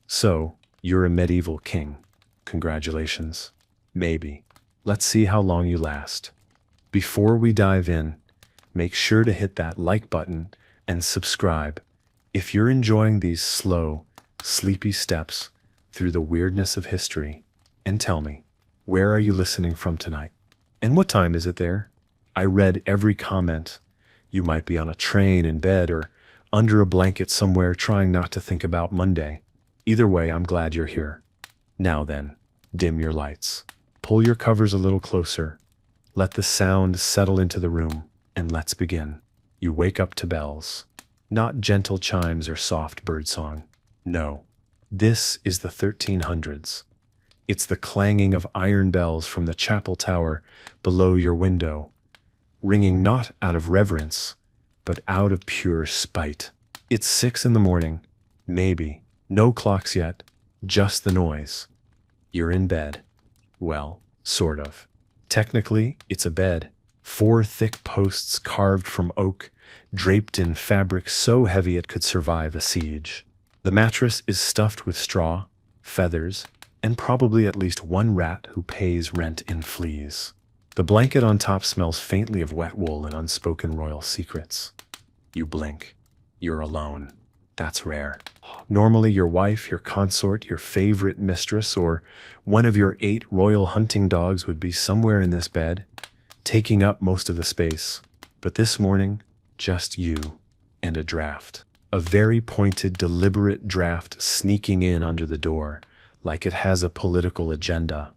So, you're a medieval king. Congratulations. Maybe. Let's see how long you last. Before we dive in, make sure to hit that like button and subscribe if you're enjoying these slow, sleepy steps through the weirdness of history. And tell me, where are you listening from tonight? And what time is it there? I read every comment. You might be on a train, in bed, or under a blanket somewhere trying not to think about Monday. Either way, I'm glad you're here. Now then, dim your lights. Pull your covers a little closer. Let the sound settle into the room, and let's begin. You wake up to bells. Not gentle chimes or soft birdsong. No. This is the 1300s. It's the clanging of iron bells from the chapel tower below your window, ringing not out of reverence, but out of pure spite. It's 6 in the morning, maybe. No clocks yet, just the noise. You're in bed. Well, sort of. Technically, it's a bed. 4 thick posts carved from oak, draped in fabric so heavy it could survive a siege. The mattress is stuffed with straw, feathers, and probably at least one rat who pays rent in fleas. The blanket on top smells faintly of wet wool and unspoken royal secrets. You blink. You're alone. That's rare. Normally your wife, your consort, your favorite mistress, or one of your 8 royal hunting dogs would be somewhere in this bed, taking up most of the space. But this morning, just you and a draft. A very pointed, deliberate draft sneaking in under the door, like it has a political agenda.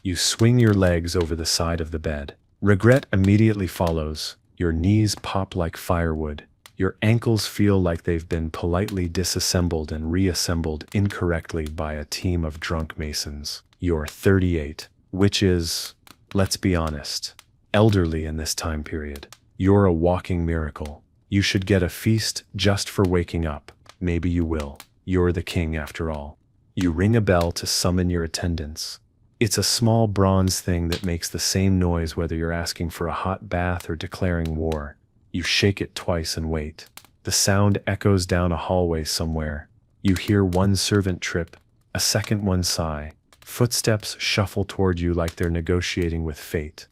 You swing your legs over the side of the bed. Regret immediately follows. Your knees pop like firewood. Your ankles feel like they've been politely disassembled and reassembled incorrectly by a team of drunk masons. You're 38, which is, let's be honest, elderly in this time period. You're a walking miracle. You should get a feast just for waking up. Maybe you will. You're the king after all. You ring a bell to summon your attendants. It's a small bronze thing that makes the same noise whether you're asking for a hot bath or declaring war. You shake it twice and wait. The sound echoes down a hallway somewhere. You hear one servant trip, a second one sigh. Footsteps shuffle toward you like they're negotiating with fate.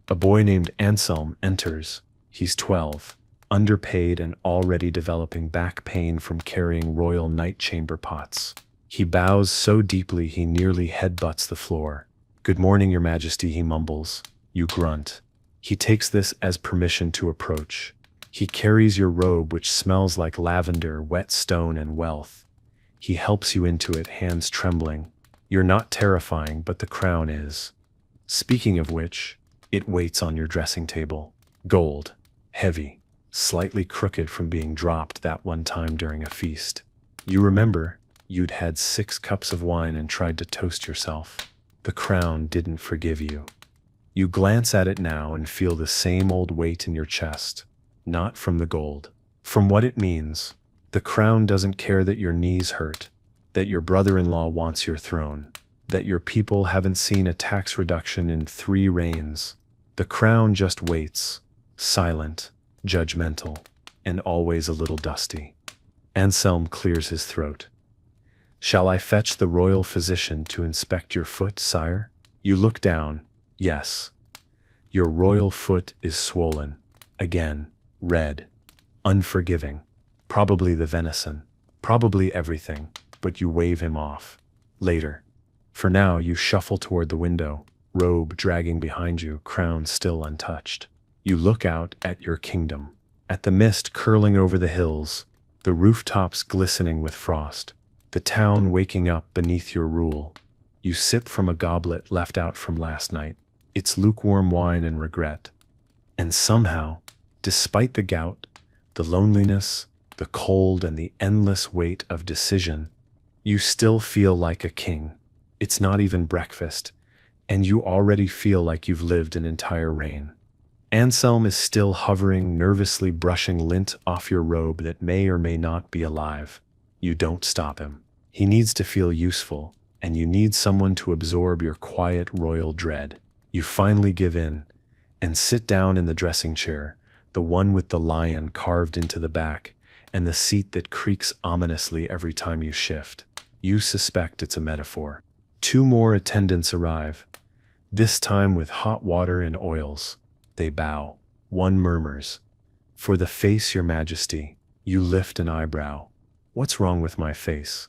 A boy named Anselm enters. He's 12, underpaid and already developing back pain from carrying royal night chamber pots. He bows so deeply he nearly headbutts the floor. "Good morning, Your Majesty," he mumbles. You grunt. He takes this as permission to approach. He carries your robe, which smells like lavender, wet stone, and wealth. He helps you into it, hands trembling. You're not terrifying, but the crown is. Speaking of which, it waits on your dressing table. Gold, heavy, slightly crooked from being dropped that one time during a feast. You remember, you'd had 6 cups of wine and tried to toast yourself. The crown didn't forgive you. You glance at it now and feel the same old weight in your chest, not from the gold, from what it means. The crown doesn't care that your knees hurt, that your brother-in-law wants your throne, that your people haven't seen a tax reduction in 3 reigns. The crown just waits, silent, judgmental, and always a little dusty. Anselm clears his throat. "Shall I fetch the royal physician to inspect your foot, sire?" You look down. Yes. Your royal foot is swollen. Again, red. Unforgiving. Probably the venison. Probably everything. But you wave him off. Later. For now, you shuffle toward the window, robe dragging behind you, crown still untouched. You look out at your kingdom. At the mist curling over the hills, the rooftops glistening with frost, the town waking up beneath your rule. You sip from a goblet left out from last night. It's lukewarm wine and regret. And somehow, despite the gout, the loneliness, the cold, and the endless weight of decision, you still feel like a king. It's not even breakfast, and you already feel like you've lived an entire reign. Anselm is still hovering, nervously brushing lint off your robe that may or may not be alive. You don't stop him. He needs to feel useful, and you need someone to absorb your quiet royal dread. You finally give in, and sit down in the dressing chair, the one with the lion carved into the back, and the seat that creaks ominously every time you shift. You suspect it's a metaphor. 2 more attendants arrive, this time with hot water and oils. They bow. One murmurs, "For the face, your majesty." You lift an eyebrow. "What's wrong with my face?"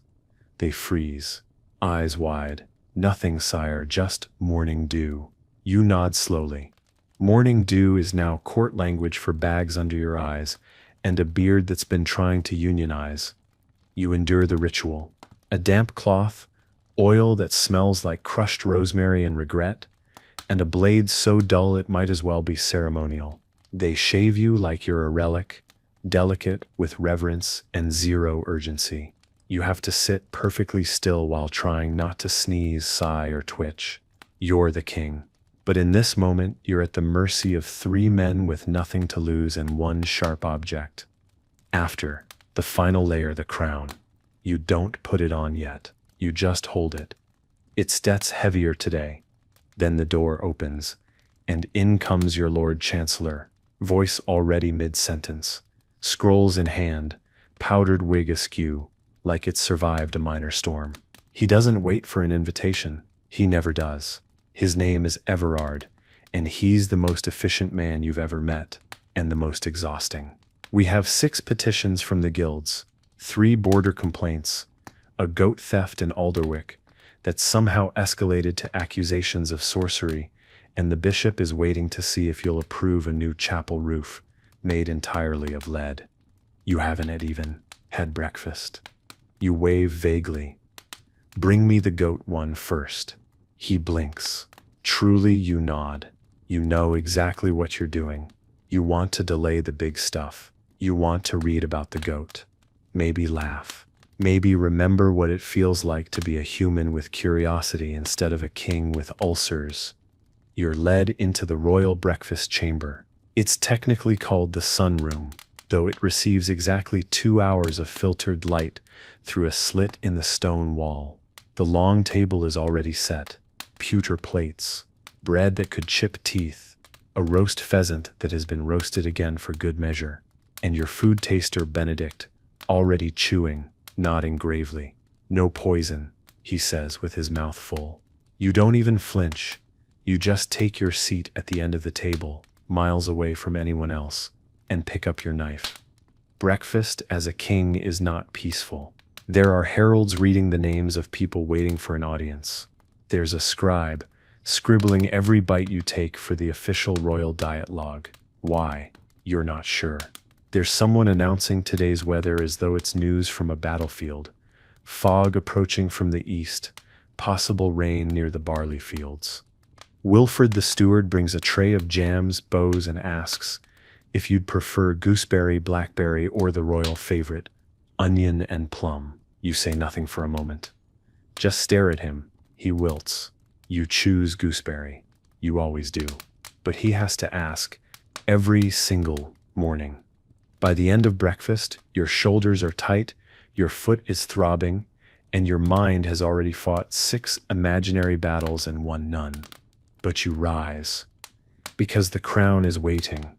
They freeze, eyes wide. "Nothing, sire, just morning dew." You nod slowly. Morning dew is now court language for bags under your eyes and a beard that's been trying to unionize. You endure the ritual. A damp cloth, oil that smells like crushed rosemary and regret, and a blade so dull it might as well be ceremonial. They shave you like you're a relic, delicate with reverence and zero urgency. You have to sit perfectly still while trying not to sneeze, sigh, or twitch. You're the king. But in this moment, you're at the mercy of 3 men with nothing to lose and 1 sharp object. After, the final layer, the crown. You don't put it on yet. You just hold it. It steps heavier today. Then the door opens, and in comes your Lord Chancellor, voice already mid-sentence, scrolls in hand, powdered wig askew, like it survived a minor storm. He doesn't wait for an invitation. He never does. His name is Everard, and he's the most efficient man you've ever met, and the most exhausting. We have 6 petitions from the guilds, 3 border complaints, a goat theft in Alderwick that somehow escalated to accusations of sorcery, and the bishop is waiting to see if you'll approve a new chapel roof made entirely of lead. You haven't even had breakfast. You wave vaguely. "Bring me the goat one first." He blinks. Truly, you nod. You know exactly what you're doing. You want to delay the big stuff. You want to read about the goat. Maybe laugh. Maybe remember what it feels like to be a human with curiosity instead of a king with ulcers. You're led into the royal breakfast chamber. It's technically called the sunroom, though it receives exactly 2 hours of filtered light through a slit in the stone wall. The long table is already set. Pewter plates, bread that could chip teeth, a roast pheasant that has been roasted again for good measure, and your food taster Benedict, already chewing, nodding gravely. "No poison," he says with his mouth full. You don't even flinch. You just take your seat at the end of the table, miles away from anyone else, and pick up your knife. Breakfast as a king is not peaceful. There are heralds reading the names of people waiting for an audience. There's a scribe, scribbling every bite you take for the official royal diet log. Why? You're not sure. There's someone announcing today's weather as though it's news from a battlefield. Fog approaching from the east, possible rain near the barley fields. Wilfred the steward brings a tray of jams, bows, and asks if you'd prefer gooseberry, blackberry, or the royal favorite, onion and plum. You say nothing for a moment. Just stare at him. He wilts. You choose gooseberry. You always do. But he has to ask every single morning. By the end of breakfast, your shoulders are tight, your foot is throbbing, and your mind has already fought 6 imaginary battles and 1 none. But you rise, because the crown is waiting,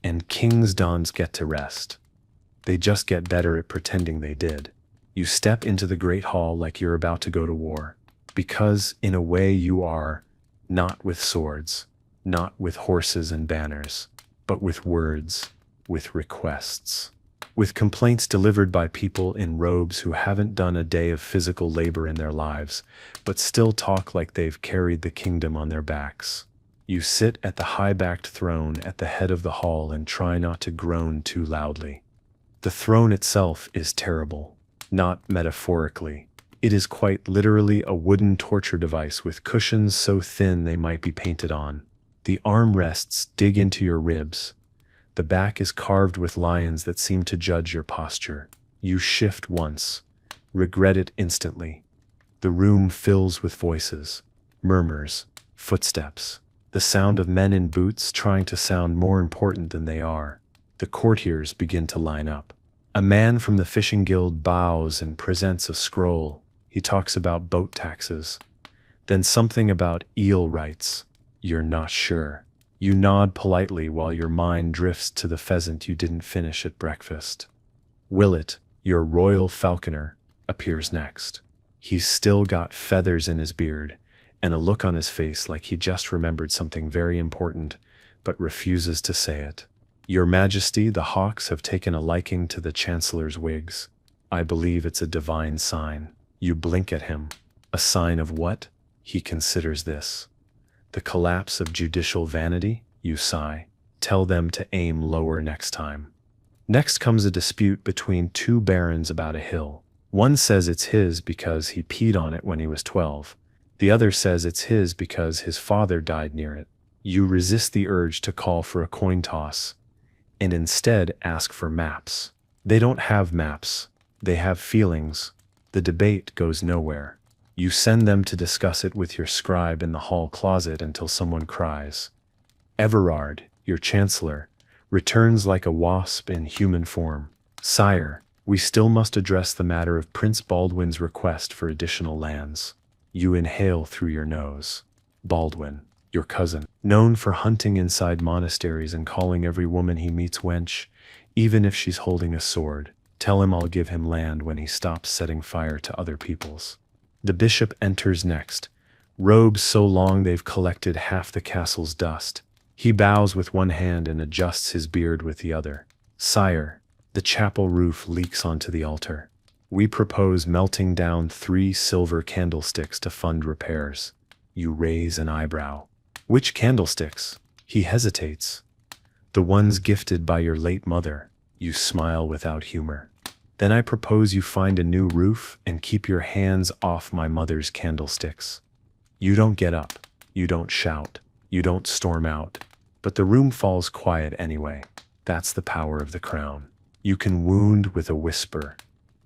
and kings don't get to rest. They just get better at pretending they did. You step into the great hall like you're about to go to war. Because, in a way, you are, not with swords, not with horses and banners, but with words, with requests, with complaints delivered by people in robes who haven't done a day of physical labor in their lives, but still talk like they've carried the kingdom on their backs. You sit at the high-backed throne at the head of the hall and try not to groan too loudly. The throne itself is terrible, not metaphorically. It is quite literally a wooden torture device with cushions so thin they might be painted on. The armrests dig into your ribs. The back is carved with lions that seem to judge your posture. You shift once, regret it instantly. The room fills with voices, murmurs, footsteps, the sound of men in boots trying to sound more important than they are. The courtiers begin to line up. A man from the fishing guild bows and presents a scroll. He talks about boat taxes, then something about eel rights. You're not sure. You nod politely while your mind drifts to the pheasant you didn't finish at breakfast. Willett, your royal falconer, appears next. He's still got feathers in his beard and a look on his face like he just remembered something very important, but refuses to say it. Your Majesty, the hawks have taken a liking to the Chancellor's wigs. I believe it's a divine sign. You blink at him. A sign of what? He considers this. The collapse of judicial vanity? You sigh. Tell them to aim lower next time. Next comes a dispute between two barons about a hill. One says it's his because he peed on it when he was 12. The other says it's his because his father died near it. You resist the urge to call for a coin toss, and instead ask for maps. They don't have maps. They have feelings. The debate goes nowhere. You send them to discuss it with your scribe in the hall closet until someone cries. Everard, your chancellor, returns like a wasp in human form. Sire, we still must address the matter of Prince Baldwin's request for additional lands. You inhale through your nose. Baldwin, your cousin, known for hunting inside monasteries and calling every woman he meets wench, even if she's holding a sword. Tell him I'll give him land when he stops setting fire to other people's. The bishop enters next, robes so long they've collected half the castle's dust. He bows with one hand and adjusts his beard with the other. Sire, the chapel roof leaks onto the altar. We propose melting down 3 silver candlesticks to fund repairs. You raise an eyebrow. Which candlesticks? He hesitates. The ones gifted by your late mother. You smile without humor. Then I propose you find a new roof and keep your hands off my mother's candlesticks. You don't get up. You don't shout. You don't storm out. But the room falls quiet anyway. That's the power of the crown. You can wound with a whisper.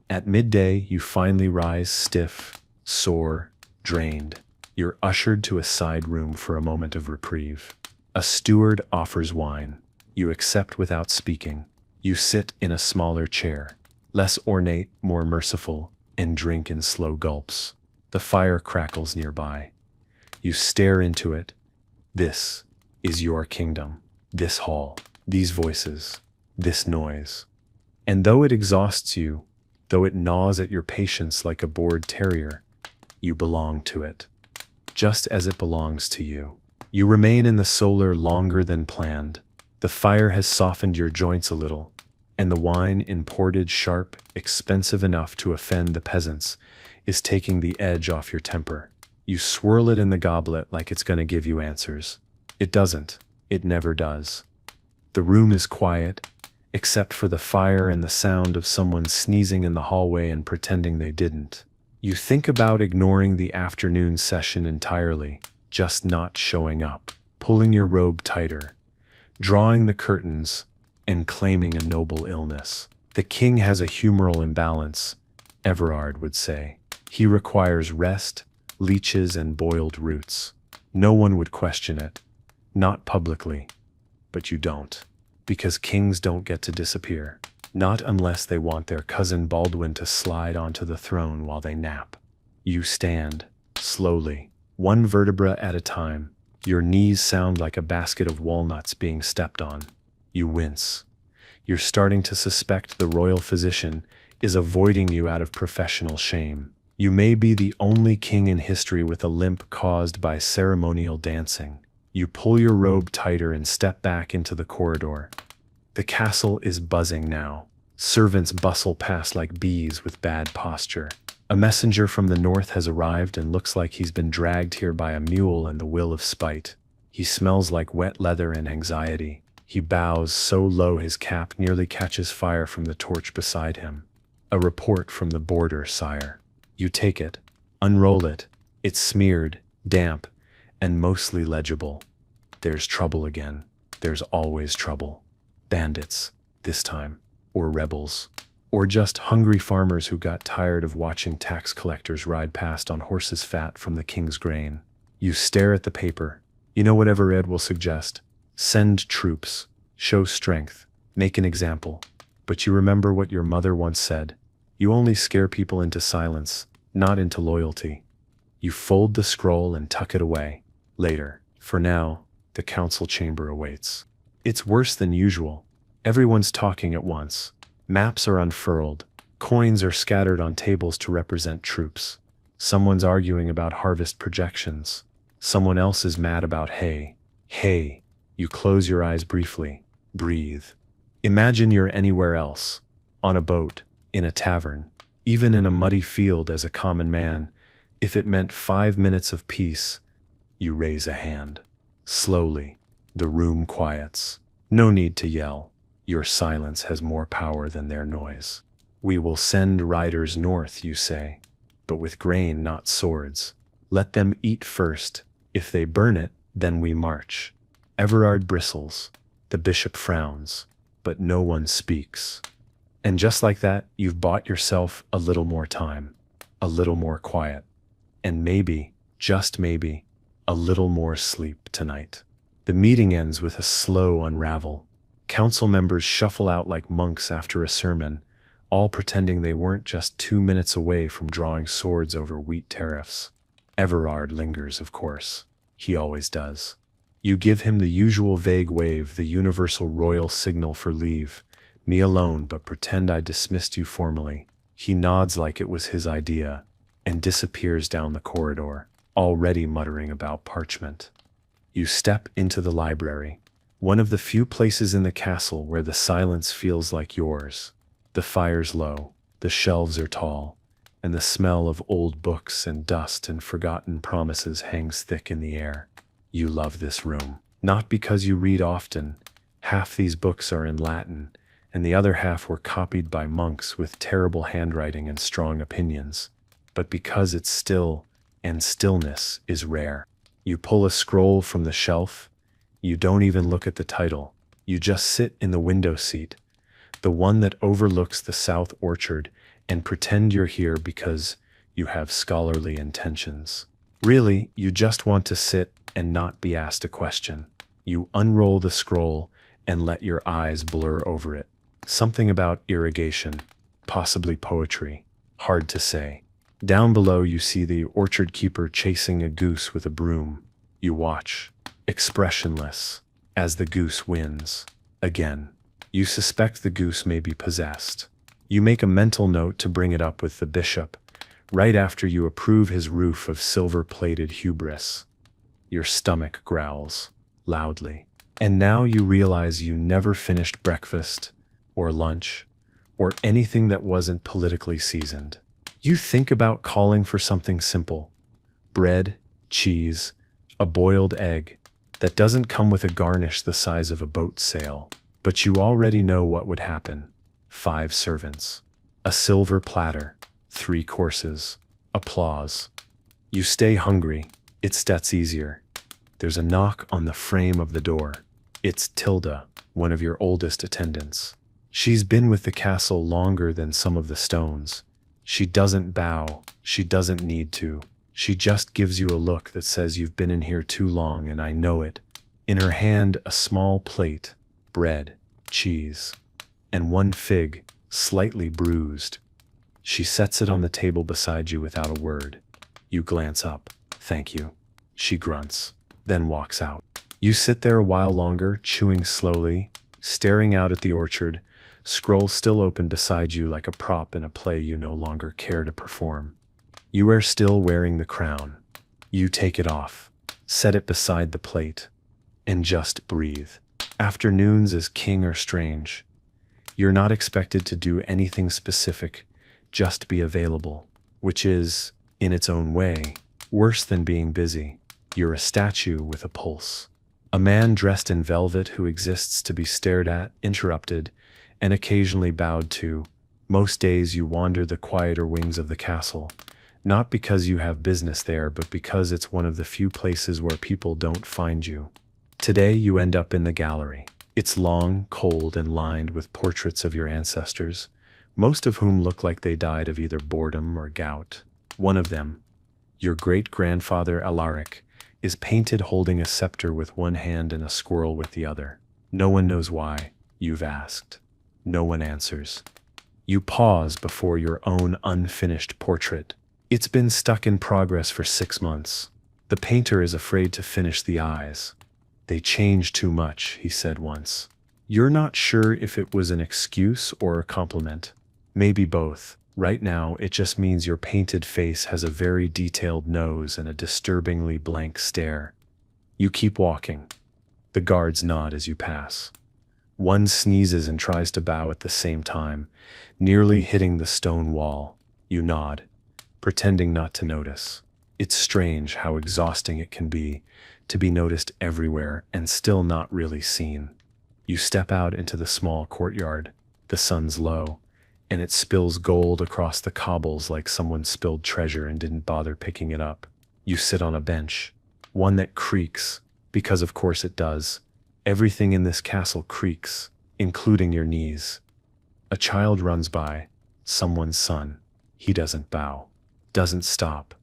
At midday, you finally rise stiff, sore, drained. You're ushered to a side room for a moment of reprieve. A steward offers wine. You accept without speaking. You sit in a smaller chair, less ornate, more merciful, and drink in slow gulps. The fire crackles nearby. You stare into it. This is your kingdom. This hall, these voices, this noise. And though it exhausts you, though it gnaws at your patience like a bored terrier, you belong to it, just as it belongs to you. You remain in the solar longer than planned. The fire has softened your joints a little, and the wine, imported, sharp, expensive enough to offend the peasants, is taking the edge off your temper. You swirl it in the goblet like it's going to give you answers. It doesn't. It never does. The room is quiet, except for the fire and the sound of someone sneezing in the hallway and pretending they didn't. You think about ignoring the afternoon session entirely, just not showing up, pulling your robe tighter, drawing the curtains, and claiming a noble illness. The king has a humoral imbalance, Everard would say. He requires rest, leeches, and boiled roots. No one would question it. Not publicly. But you don't. Because kings don't get to disappear. Not unless they want their cousin Baldwin to slide onto the throne while they nap. You stand, slowly, one vertebra at a time. Your knees sound like a basket of walnuts being stepped on. You wince. You're starting to suspect the royal physician is avoiding you out of professional shame. You may be the only king in history with a limp caused by ceremonial dancing. You pull your robe tighter and step back into the corridor. The castle is buzzing now. Servants bustle past like bees with bad posture. A messenger from the north has arrived and looks like he's been dragged here by a mule and the will of spite. He smells like wet leather and anxiety. He bows so low his cap nearly catches fire from the torch beside him. A report from the border, sire. You take it, unroll it. It's smeared, damp, and mostly legible. There's trouble again. There's always trouble. Bandits, this time, or rebels, or just hungry farmers who got tired of watching tax collectors ride past on horses fat from the king's grain. You stare at the paper. You know what Everard will suggest. Send troops, show strength, make an example. But you remember what your mother once said. You only scare people into silence, not into loyalty. You fold the scroll and tuck it away. Later. For now, the council chamber awaits. It's worse than usual. Everyone's talking at once. Maps are unfurled. Coins are scattered on tables to represent troops. Someone's arguing about harvest projections. Someone else is mad about hay. Hay. You close your eyes briefly. Breathe. Imagine you're anywhere else. On a boat, in a tavern, even in a muddy field as a common man. If it meant 5 minutes of peace, you raise a hand. Slowly, the room quiets. No need to yell. Your silence has more power than their noise. We will send riders north, you say, but with grain, not swords. Let them eat first. If they burn it, then we march. Everard bristles. The bishop frowns, but no one speaks. And just like that, you've bought yourself a little more time, a little more quiet, and maybe, just maybe, a little more sleep tonight. The meeting ends with a slow unravel. Council members shuffle out like monks after a sermon, all pretending they weren't just 2 minutes away from drawing swords over wheat tariffs. Everard lingers, of course. He always does. You give him the usual vague wave, the universal royal signal for leave. Me alone, but pretend I dismissed you formally. He nods like it was his idea, and disappears down the corridor, already muttering about parchment. You step into the library, one of the few places in the castle where the silence feels like yours. The fire's low, the shelves are tall, and the smell of old books and dust and forgotten promises hangs thick in the air. You love this room, not because you read often. Half these books are in Latin, and the other half were copied by monks with terrible handwriting and strong opinions, but because it's still, and stillness is rare. You pull a scroll from the shelf. You don't even look at the title. You just sit in the window seat, the one that overlooks the south orchard, and pretend you're here because you have scholarly intentions. Really, you just want to sit and not be asked a question. You unroll the scroll and let your eyes blur over it. Something about irrigation, possibly poetry, hard to say. Down below you see the orchard keeper chasing a goose with a broom. You watch, expressionless, as the goose wins. Again, you suspect the goose may be possessed. You make a mental note to bring it up with the bishop, right after you approve his roof of silver-plated hubris. Your stomach growls, loudly. And now you realize you never finished breakfast, or lunch, or anything that wasn't politically seasoned. You think about calling for something simple. Bread, cheese, a boiled egg, that doesn't come with a garnish the size of a boat sail. But you already know what would happen. 5 servants. A silver platter. 3 courses. Applause. You stay hungry. That's easier. There's a knock on the frame of the door. It's Tilda, one of your oldest attendants. She's been with the castle longer than some of the stones. She doesn't bow. She doesn't need to. She just gives you a look that says you've been in here too long, and I know it. In her hand, a small plate, bread, cheese, and 1 fig, slightly bruised. She sets it on the table beside you without a word. You glance up. Thank you. She grunts, then walks out. You sit there a while longer, chewing slowly, staring out at the orchard, scroll still open beside you like a prop in a play you no longer care to perform. You are still wearing the crown. You take it off, set it beside the plate, and just breathe. Afternoons as king are strange. You're not expected to do anything specific, just be available, which is, in its own way, worse than being busy. You're a statue with a pulse. A man dressed in velvet who exists to be stared at, interrupted, and occasionally bowed to. Most days you wander the quieter wings of the castle, not because you have business there, but because it's one of the few places where people don't find you. Today you end up in the gallery. It's long, cold, and lined with portraits of your ancestors, most of whom look like they died of either boredom or gout. One of them, your great-grandfather Alaric, is painted holding a scepter with one hand and a squirrel with the other. No one knows why. You've asked. No one answers. You pause before your own unfinished portrait. It's been stuck in progress for 6 months. The painter is afraid to finish the eyes. They change too much, he said once. You're not sure if it was an excuse or a compliment. Maybe both. Right now, it just means your painted face has a very detailed nose and a disturbingly blank stare. You keep walking. The guards nod as you pass. One sneezes and tries to bow at the same time, nearly hitting the stone wall. You nod, pretending not to notice. It's strange how exhausting it can be to be noticed everywhere and still not really seen. You step out into the small courtyard. The sun's low, and it spills gold across the cobbles like someone spilled treasure and didn't bother picking it up. You sit on a bench, one that creaks, because of course it does. Everything in this castle creaks, including your knees. A child runs by, someone's son. He doesn't bow, doesn't stop,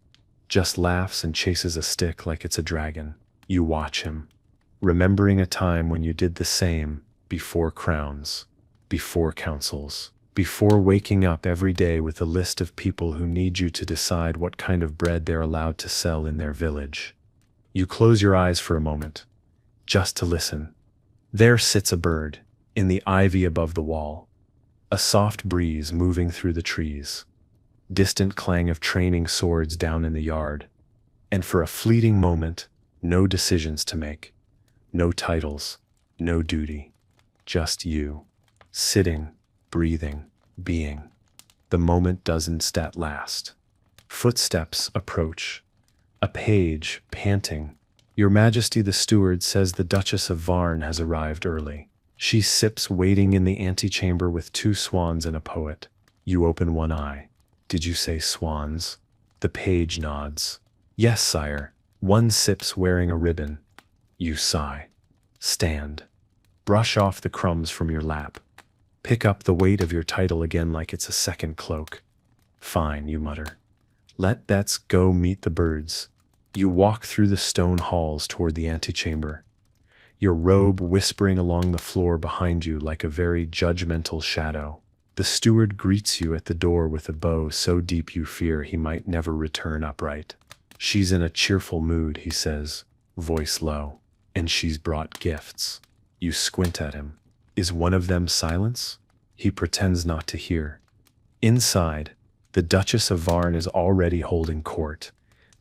just laughs and chases a stick like it's a dragon. You watch him, remembering a time when you did the same, before crowns, before councils, before waking up every day with a list of people who need you to decide what kind of bread they're allowed to sell in their village. You close your eyes for a moment, just to listen. There sits a bird, in the ivy above the wall. A soft breeze moving through the trees. Distant clang of training swords down in the yard. And for a fleeting moment, no decisions to make. No titles, no duty. Just you. Sitting, breathing, being. The moment doesn't last. Footsteps approach. A page, panting. Your Majesty the steward says the Duchess of Varn has arrived early. She sips waiting in the antechamber with 2 swans and a poet. You open one eye. Did you say swans? The page nods. Yes, sire. One sips wearing a ribbon. You sigh. Stand. Brush off the crumbs from your lap. Pick up the weight of your title again like it's a second cloak. Fine, you mutter. Let's go meet the birds. You walk through the stone halls toward the antechamber, your robe whispering along the floor behind you like a very judgmental shadow. The steward greets you at the door with a bow so deep you fear he might never return upright. She's in a cheerful mood, he says, voice low, and she's brought gifts. You squint at him. Is one of them silence? He pretends not to hear. Inside, the Duchess of Varn is already holding court,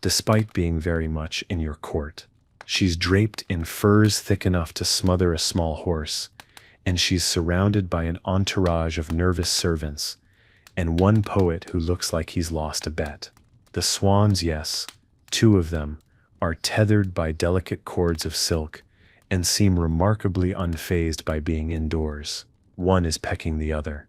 despite being very much in your court. She's draped in furs thick enough to smother a small horse, and she's surrounded by an entourage of nervous servants, and one poet who looks like he's lost a bet. The swans, yes, 2 of them, are tethered by delicate cords of silk, and seem remarkably unfazed by being indoors. One is pecking the other.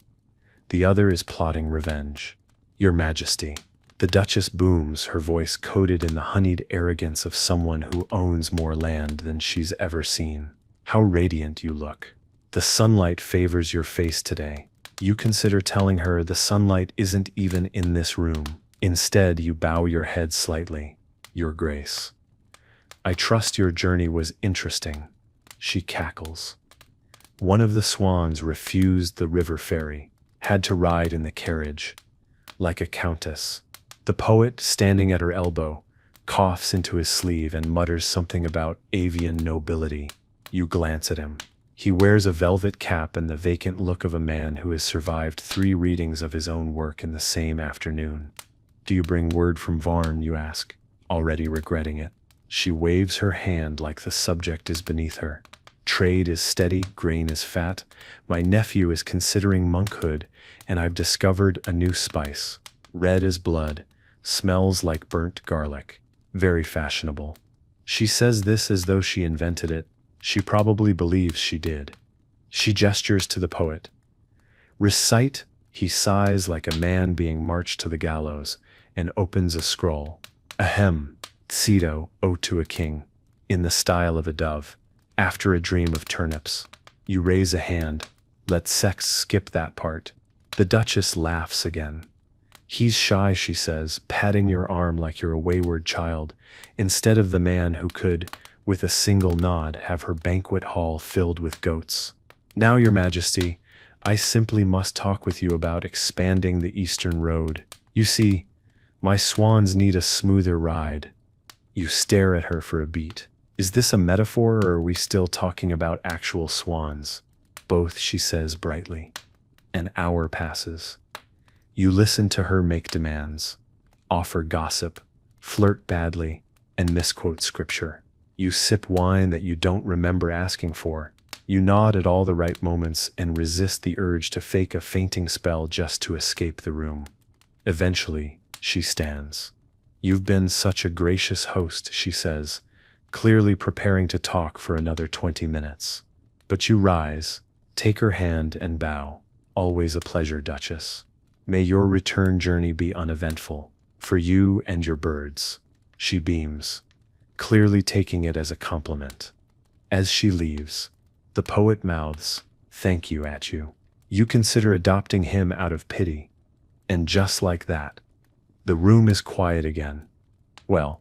The other is plotting revenge. Your Majesty. The Duchess booms, her voice coated in the honeyed arrogance of someone who owns more land than she's ever seen. How radiant you look. The sunlight favors your face today. You consider telling her the sunlight isn't even in this room. Instead, you bow your head slightly. Your Grace. I trust your journey was interesting. She cackles. One of the swans refused the river ferry, had to ride in the carriage, like a countess. The poet, standing at her elbow, coughs into his sleeve and mutters something about avian nobility. You glance at him. He wears a velvet cap and the vacant look of a man who has survived 3 readings of his own work in the same afternoon. Do you bring word from Varn, you ask, already regretting it. She waves her hand like the subject is beneath her. Trade is steady, grain is fat. My nephew is considering monkhood, and I've discovered a new spice. Red as blood, smells like burnt garlic. Very fashionable. She says this as though she invented it. She probably believes she did. She gestures to the poet. Recite, he sighs like a man being marched to the gallows, and opens a scroll. Ahem, Cito, Ode to a King, in the style of a dove, after a dream of turnips. You raise a hand. Let sex skip that part. The Duchess laughs again. He's shy, she says, patting your arm like you're a wayward child, instead of the man who could, with a single nod, have her banquet hall filled with goats. Now, Your Majesty, I simply must talk with you about expanding the Eastern Road. You see, my swans need a smoother ride. You stare at her for a beat. Is this a metaphor, or are we still talking about actual swans? Both, she says brightly. An hour passes. You listen to her make demands, offer gossip, flirt badly, and misquote scripture. You sip wine that you don't remember asking for. You nod at all the right moments and resist the urge to fake a fainting spell just to escape the room. Eventually, she stands. "You've been such a gracious host," she says, clearly preparing to talk for another 20 minutes. But you rise, take her hand and bow. "Always a pleasure, Duchess. May your return journey be uneventful, for you and your birds." She beams, clearly taking it as a compliment. As she leaves, the poet mouths, "Thank you," at you. You consider adopting him out of pity. And just like that, the room is quiet again. Well,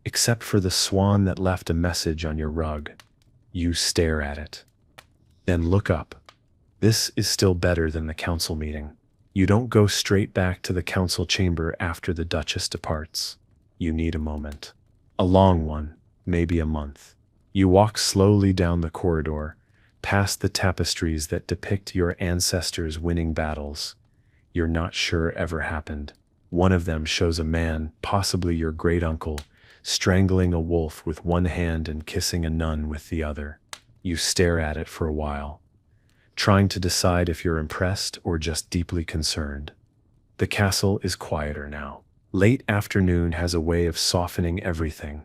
except for the swan that left a message on your rug. You stare at it. Then look up. This is still better than the council meeting. You don't go straight back to the council chamber after the Duchess departs. You need a moment. A long one, maybe a month. You walk slowly down the corridor, past the tapestries that depict your ancestors winning battles you're not sure ever happened. One of them shows a man, possibly your great-uncle, strangling a wolf with one hand and kissing a nun with the other. You stare at it for a while, trying to decide if you're impressed or just deeply concerned. The castle is quieter now. Late afternoon has a way of softening everything.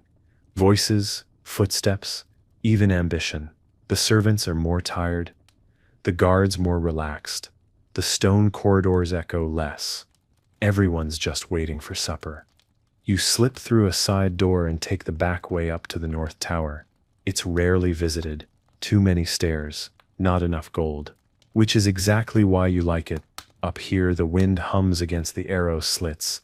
Voices, footsteps, even ambition. The servants are more tired, the guards more relaxed. The stone corridors echo less. Everyone's just waiting for supper. You slip through a side door and take the back way up to the North Tower. It's rarely visited, too many stairs, not enough gold. Which is exactly why you like it. Up here the wind hums against the arrow slits,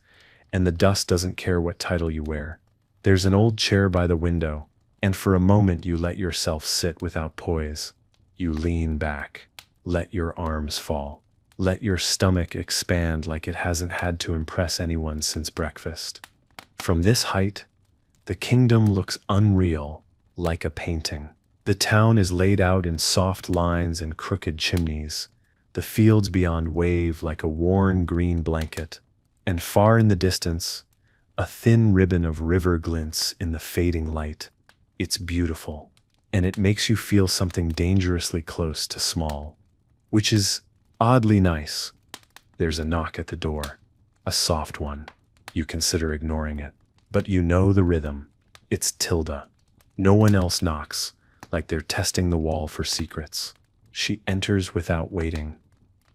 and the dust doesn't care what title you wear. There's an old chair by the window, and for a moment you let yourself sit without poise. You lean back, let your arms fall. Let your stomach expand like it hasn't had to impress anyone since breakfast. From this height, the kingdom looks unreal, like a painting. The town is laid out in soft lines and crooked chimneys. The fields beyond wave like a worn green blanket. And far in the distance, a thin ribbon of river glints in the fading light. It's beautiful, and it makes you feel something dangerously close to small, which is oddly nice. There's a knock at the door, a soft one. You consider ignoring it, but you know the rhythm. It's Tilda. No one else knocks, like they're testing the wall for secrets. She enters without waiting.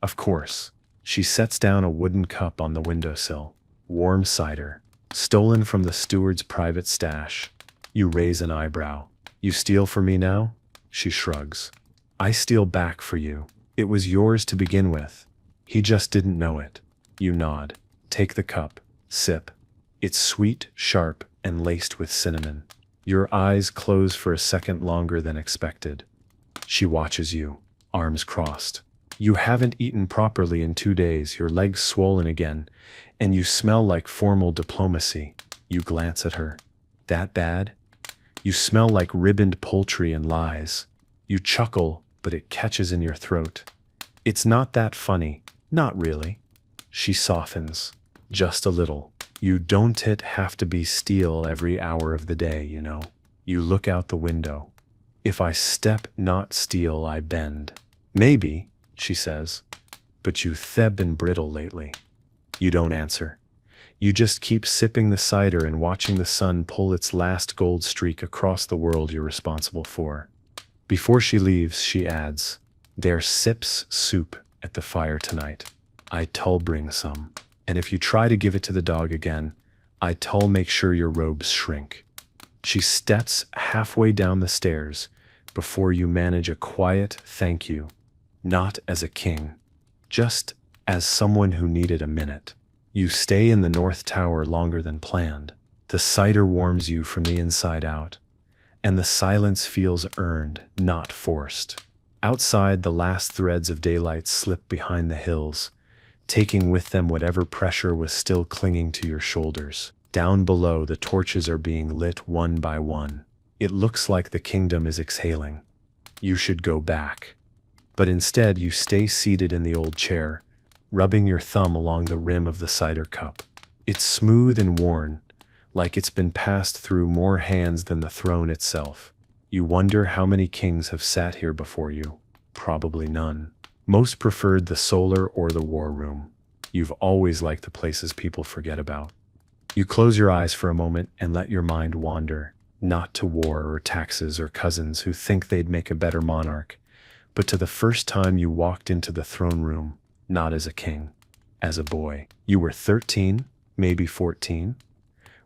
Of course, she sets down a wooden cup on the windowsill. Warm cider, stolen from the steward's private stash. You raise an eyebrow. "You steal for me now?" She shrugs. "I steal back for you. It was yours to begin with. He just didn't know it." You nod. Take the cup. Sip. It's sweet, sharp, and laced with cinnamon. Your eyes close for a second longer than expected. She watches you, arms crossed. You haven't eaten properly in 2 days, your legs swollen again, and you smell like formal diplomacy. You glance at her. "That bad?" "You smell like ribboned poultry and lies." You chuckle, but it catches in your throat. "It's not that funny, not really." She softens, just a little. "You don't have to be steel every hour of the day, you know." You look out the window. "If I step not steel, I bend." "Maybe," she says, "but you've been brittle lately." You don't answer. You just keep sipping the cider and watching the sun pull its last gold streak across the world you're responsible for. Before she leaves, she adds, "There sips soup at the fire tonight. I'll bring some. And if you try to give it to the dog again, I'll make sure your robes shrink." She steps halfway down the stairs before you manage a quiet thank you, not as a king, just as someone who needed a minute. You stay in the North Tower longer than planned. The cider warms you from the inside out, and the silence feels earned, not forced. Outside, the last threads of daylight slip behind the hills, taking with them whatever pressure was still clinging to your shoulders. Down below, the torches are being lit one by one. It looks like the kingdom is exhaling. You should go back. But instead, you stay seated in the old chair, rubbing your thumb along the rim of the cider cup. It's smooth and worn, like it's been passed through more hands than the throne itself. You wonder how many kings have sat here before you. Probably none. Most preferred the solar or the war room. You've always liked the places people forget about. You close your eyes for a moment and let your mind wander, not to war or taxes or cousins who think they'd make a better monarch, but to the first time you walked into the throne room, not as a king, as a boy. You were 13, maybe 14,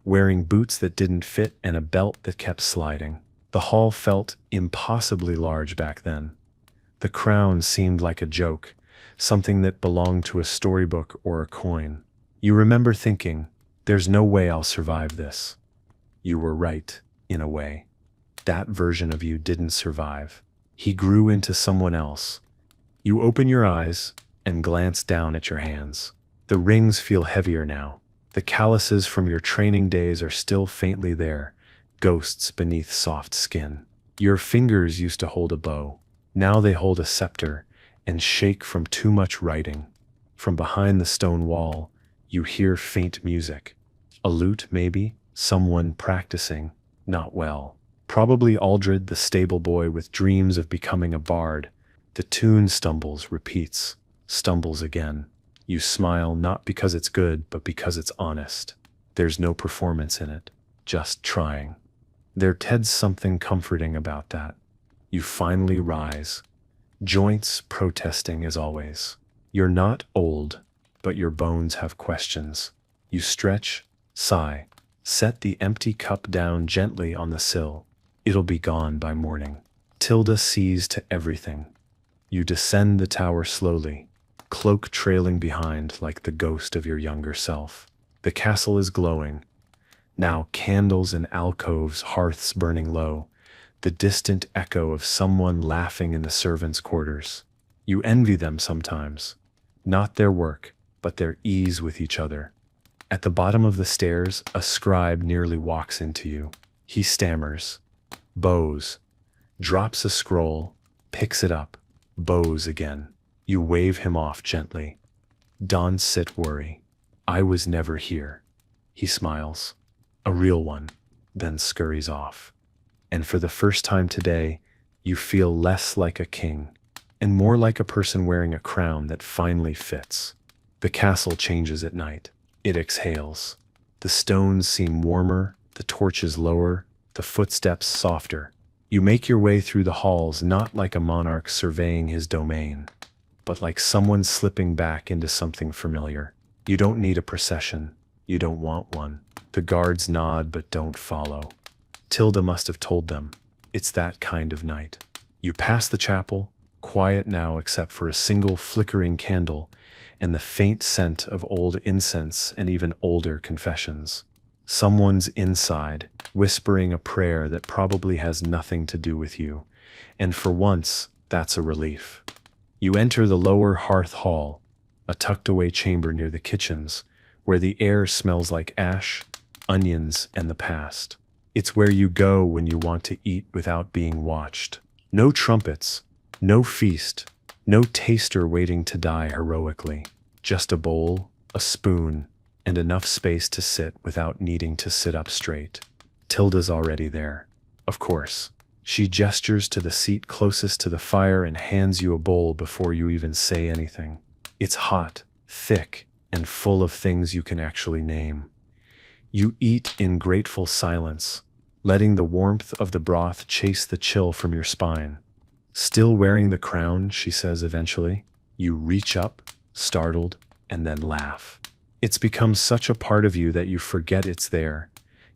wearing boots that didn't fit and a belt that kept sliding. The hall felt impossibly large back then. The crown seemed like a joke, something that belonged to a storybook or a coin. You remember thinking, there's no way I'll survive this. You were right, in a way. That version of you didn't survive. He grew into someone else. You open your eyes and glance down at your hands. The rings feel heavier now. The calluses from your training days are still faintly there, ghosts beneath soft skin. Your fingers used to hold a bow. Now they hold a scepter and shake from too much writing. From behind the stone wall, you hear faint music. A lute, maybe? Someone practicing. Not well. Probably Aldred, the stable boy with dreams of becoming a bard. The tune stumbles, repeats, stumbles again. You smile not because it's good, but because it's honest. There's no performance in it, just trying. There's something comforting about that. You finally rise, joints protesting as always. You're not old, but your bones have questions. You stretch, sigh, set the empty cup down gently on the sill. It'll be gone by morning. Tilda sees to everything. You descend the tower slowly, cloak trailing behind like the ghost of your younger self. The castle is glowing. Now candles in alcoves, hearths burning low, the distant echo of someone laughing in the servants' quarters. You envy them sometimes. Not their work, but their ease with each other. At the bottom of the stairs, a scribe nearly walks into you. He stammers, bows, drops a scroll, picks it up, bows again. You wave him off gently. Don't sit worry. I was never here. He smiles. A real one, then scurries off. And for the first time today, you feel less like a king, and more like a person wearing a crown that finally fits. The castle changes at night. It exhales. The stones seem warmer, the torches lower, the footsteps softer. You make your way through the halls not like a monarch surveying his domain, but like someone slipping back into something familiar. You don't need a procession. You don't want one. The guards nod but don't follow. Tilda must have told them. It's that kind of night. You pass the chapel, quiet now except for a single flickering candle and the faint scent of old incense and even older confessions. Someone's inside, whispering a prayer that probably has nothing to do with you, and for once, that's a relief. You enter the lower hearth hall, a tucked-away chamber near the kitchens, where the air smells like ash, onions, and the past. It's where you go when you want to eat without being watched. No trumpets, no feast, no taster waiting to die heroically. Just a bowl, a spoon, and enough space to sit without needing to sit up straight. Tilda's already there. Of course. She gestures to the seat closest to the fire and hands you a bowl before you even say anything. It's hot, thick, and full of things you can actually name. You eat in grateful silence, letting the warmth of the broth chase the chill from your spine. Still wearing the crown, she says eventually. You reach up, startled, and then laugh. It's become such a part of you that you forget it's there.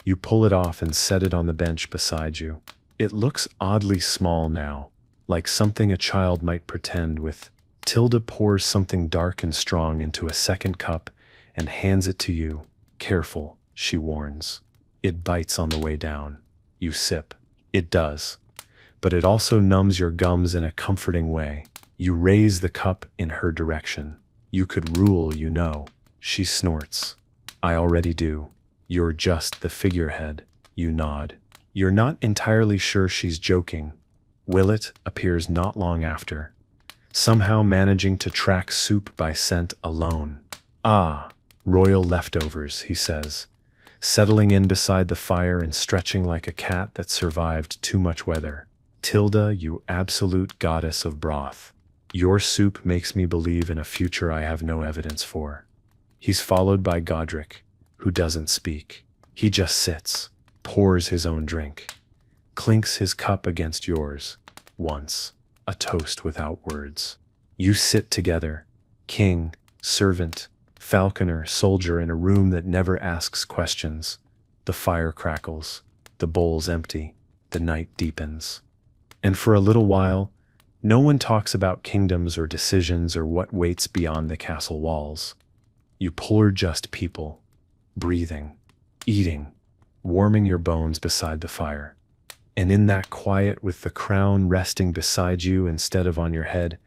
You pull it off and set it on the bench beside you. It looks oddly small now, like something a child might pretend with. Tilda pours something dark and strong into a second cup and hands it to you. Careful, she warns. It bites on the way down. You sip. It does. But it also numbs your gums in a comforting way. You raise the cup in her direction. You could rule, you know. She snorts. I already do. You're just the figurehead. You nod. You're not entirely sure she's joking. Willett appears not long after. somehow managing to track soup by scent alone. Ah, royal leftovers, he says, settling in beside the fire and stretching like a cat that survived too much weather. Tilda, you absolute goddess of broth. Your soup makes me believe in a future I have no evidence for. He's followed by Godric, who doesn't speak. He just sits, pours his own drink, clinks his cup against yours, once, a toast without words. You sit together, king, servant, falconer, soldier, in a room that never asks questions. The fire crackles, the bowl's empty, the night deepens. And for a little while, no one talks about kingdoms or decisions or what waits beyond the castle walls. You are just people, breathing, eating, warming your bones beside the fire. And in that quiet, with the crown resting beside you instead of on your head,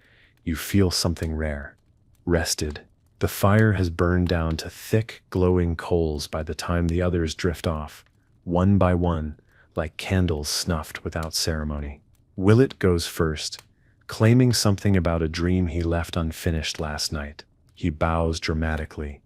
you feel something rare. Rested. The fire has burned down to thick, glowing coals by the time the others drift off, one by one, like candles snuffed without ceremony. Willett goes first, claiming something about a dream he left unfinished last night. He bows dramatically,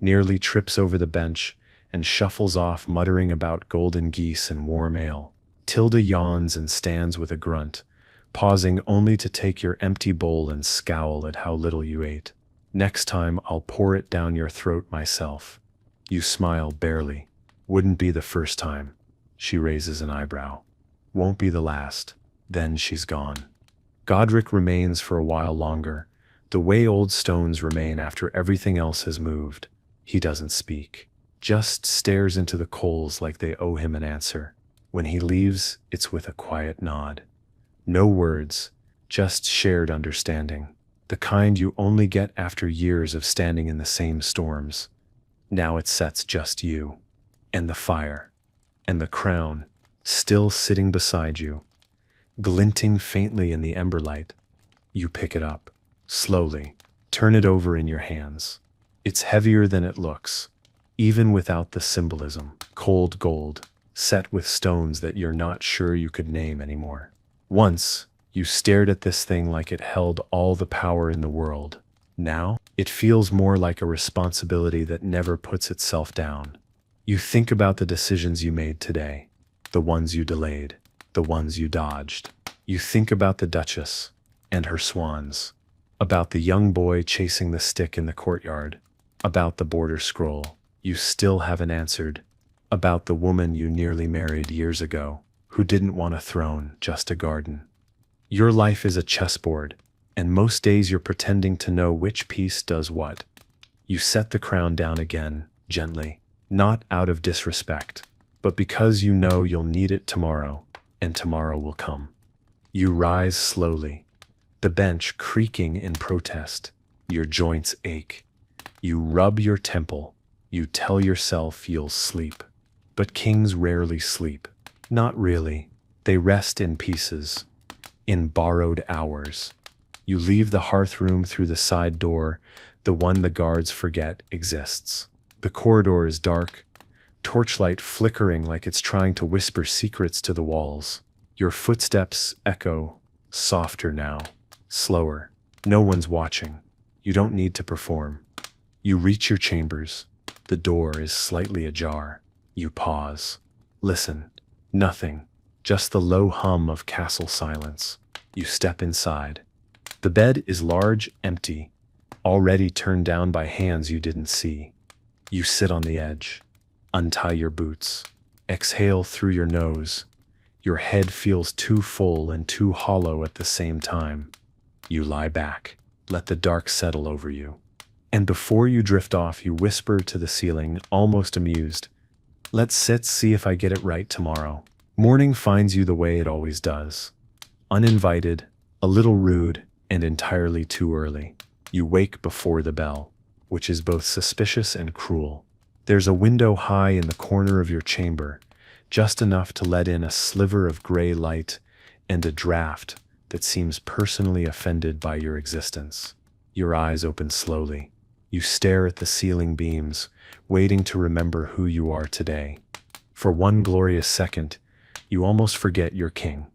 nearly trips over the bench, and shuffles off, muttering about golden geese and warm ale. Tilda yawns and stands with a grunt, pausing only to take your empty bowl and scowl at how little you ate. Next time I'll pour it down your throat myself. You smile barely. Wouldn't be the first time. She raises an eyebrow. Won't be the last. Then she's gone. Godric remains for a while longer, the way old stones remain after everything else has moved. He doesn't speak, just stares into the coals like they owe him an answer. When he leaves, it's with a quiet nod. No words, just shared understanding, the kind you only get after years of standing in the same storms. Now it sets just you, and the fire, and the crown, still sitting beside you, glinting faintly in the ember light. You pick it up, slowly, turn it over in your hands. It's heavier than it looks, even without the symbolism. Cold gold, set with stones that you're not sure you could name anymore. Once, you stared at this thing like it held all the power in the world. Now, it feels more like a responsibility that never puts itself down. You think about the decisions you made today, the ones you delayed, the ones you dodged. You think about the Duchess and her swans, about the young boy chasing the stick in the courtyard, about the border scroll you still haven't answered, about the woman you nearly married years ago, who didn't want a throne, just a garden. Your life is a chessboard, and most days you're pretending to know which piece does what. You set the crown down again, gently, not out of disrespect, but because you know you'll need it tomorrow, and tomorrow will come. You rise slowly, the bench creaking in protest. Your joints ache. You rub your temple. You tell yourself you'll sleep. But kings rarely sleep. Not really. They rest in pieces, in borrowed hours. You leave the hearth room through the side door, the one the guards forget exists. The corridor is dark, torchlight flickering like it's trying to whisper secrets to the walls. Your footsteps echo, softer now, slower. No one's watching. You don't need to perform. You reach your chambers. The door is slightly ajar. You pause. Listen. Nothing. Just the low hum of castle silence. You step inside. The bed is large, empty, already turned down by hands you didn't see. You sit on the edge. Untie your boots. Exhale through your nose. Your head feels too full and too hollow at the same time. You lie back. Let the dark settle over you. And before you drift off, you whisper to the ceiling, almost amused. Let's see if I get it right tomorrow. Morning finds you the way it always does. Uninvited, a little rude, and entirely too early. You wake before the bell, which is both suspicious and cruel. There's a window high in the corner of your chamber, just enough to let in a sliver of gray light and a draft that seems personally offended by your existence. Your eyes open slowly. You stare at the ceiling beams, waiting to remember who you are today. For one glorious second, you almost forget you're king.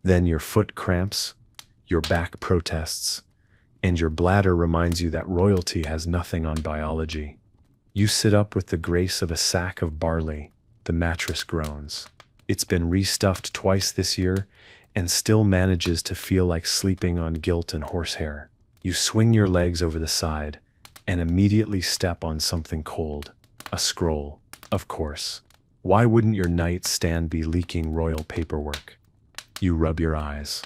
Then your foot cramps, your back protests, and your bladder reminds you that royalty has nothing on biology. You sit up with the grace of a sack of barley. The mattress groans. It's been restuffed twice this year and still manages to feel like sleeping on guilt and horsehair. You swing your legs over the side and immediately step on something cold. A scroll, of course. Why wouldn't your nightstand be leaking royal paperwork? You rub your eyes.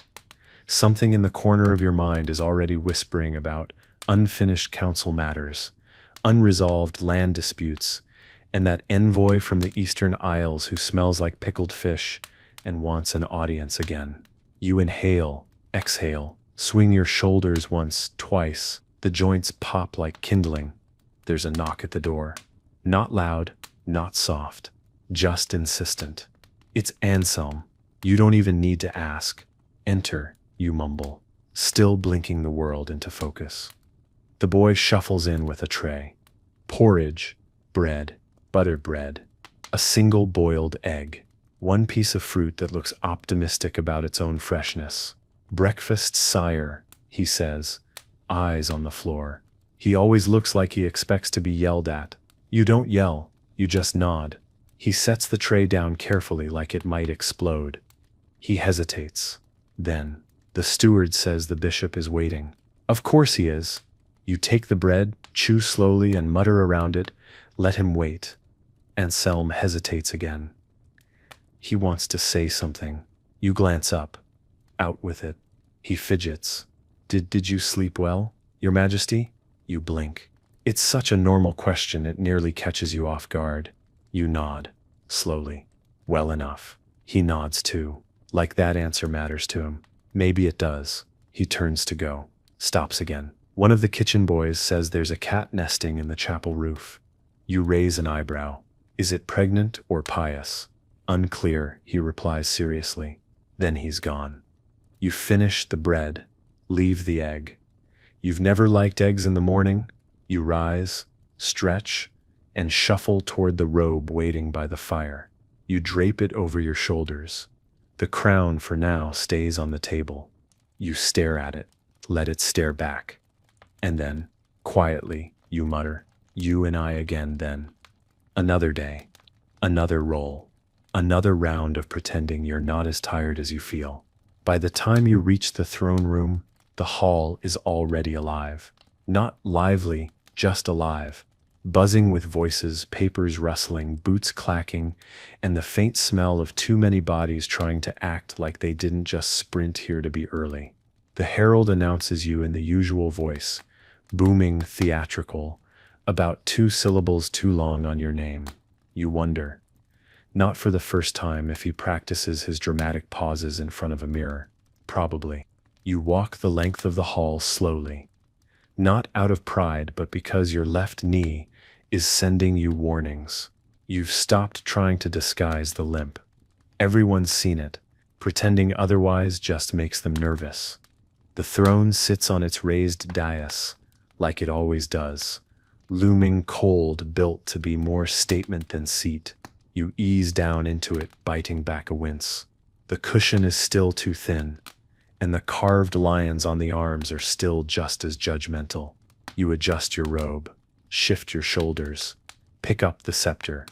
Something in the corner of your mind is already whispering about unfinished council matters, unresolved land disputes, and that envoy from the Eastern Isles who smells like pickled fish and wants an audience again. You inhale, exhale, swing your shoulders once, twice. The joints pop like kindling. There's a knock at the door. Not loud, not soft, just insistent. It's Anselm. You don't even need to ask. Enter, you mumble, still blinking the world into focus. The boy shuffles in with a tray. Porridge, bread, buttered bread, a single boiled egg, one piece of fruit that looks optimistic about its own freshness. Breakfast, sire, he says, eyes on the floor. He always looks like he expects to be yelled at. You don't yell, you just nod. He sets the tray down carefully like it might explode. He hesitates. Then, the steward says the bishop is waiting. Of course he is. You take the bread, chew slowly and mutter around it. Let him wait. Anselm hesitates again. He wants to say something. You glance up. Out with it. He fidgets. Did you sleep well, Your Majesty? You blink. It's such a normal question it nearly catches you off guard. You nod. Slowly. Well enough. He nods too. Like that answer matters to him. Maybe it does. He turns to go. Stops again. One of the kitchen boys says there's a cat nesting in the chapel roof. You raise an eyebrow. Is it pregnant or pious? Unclear, he replies seriously. Then he's gone. You finish the bread. Leave the egg. You've never liked eggs in the morning? You rise, stretch, and shuffle toward the robe waiting by the fire. You drape it over your shoulders. The crown, for now, stays on the table. You stare at it. Let it stare back. And then, quietly, you mutter, you and I again then. Another day. Another roll. Another round of pretending you're not as tired as you feel. By the time you reach the throne room, the hall is already alive. Not lively, just alive. Buzzing with voices, papers rustling, boots clacking, and the faint smell of too many bodies trying to act like they didn't just sprint here to be early. The herald announces you in the usual voice, booming, theatrical, about 2 syllables too long on your name. You wonder, not for the first time, if he practices his dramatic pauses in front of a mirror. Probably. You walk the length of the hall slowly. Not out of pride, but because your left knee is sending you warnings. You've stopped trying to disguise the limp. Everyone's seen it. Pretending otherwise just makes them nervous. The throne sits on its raised dais, like it always does, looming cold, built to be more statement than seat. You ease down into it, biting back a wince. The cushion is still too thin, and the carved lions on the arms are still just as judgmental. You adjust your robe, shift your shoulders, pick up the scepter.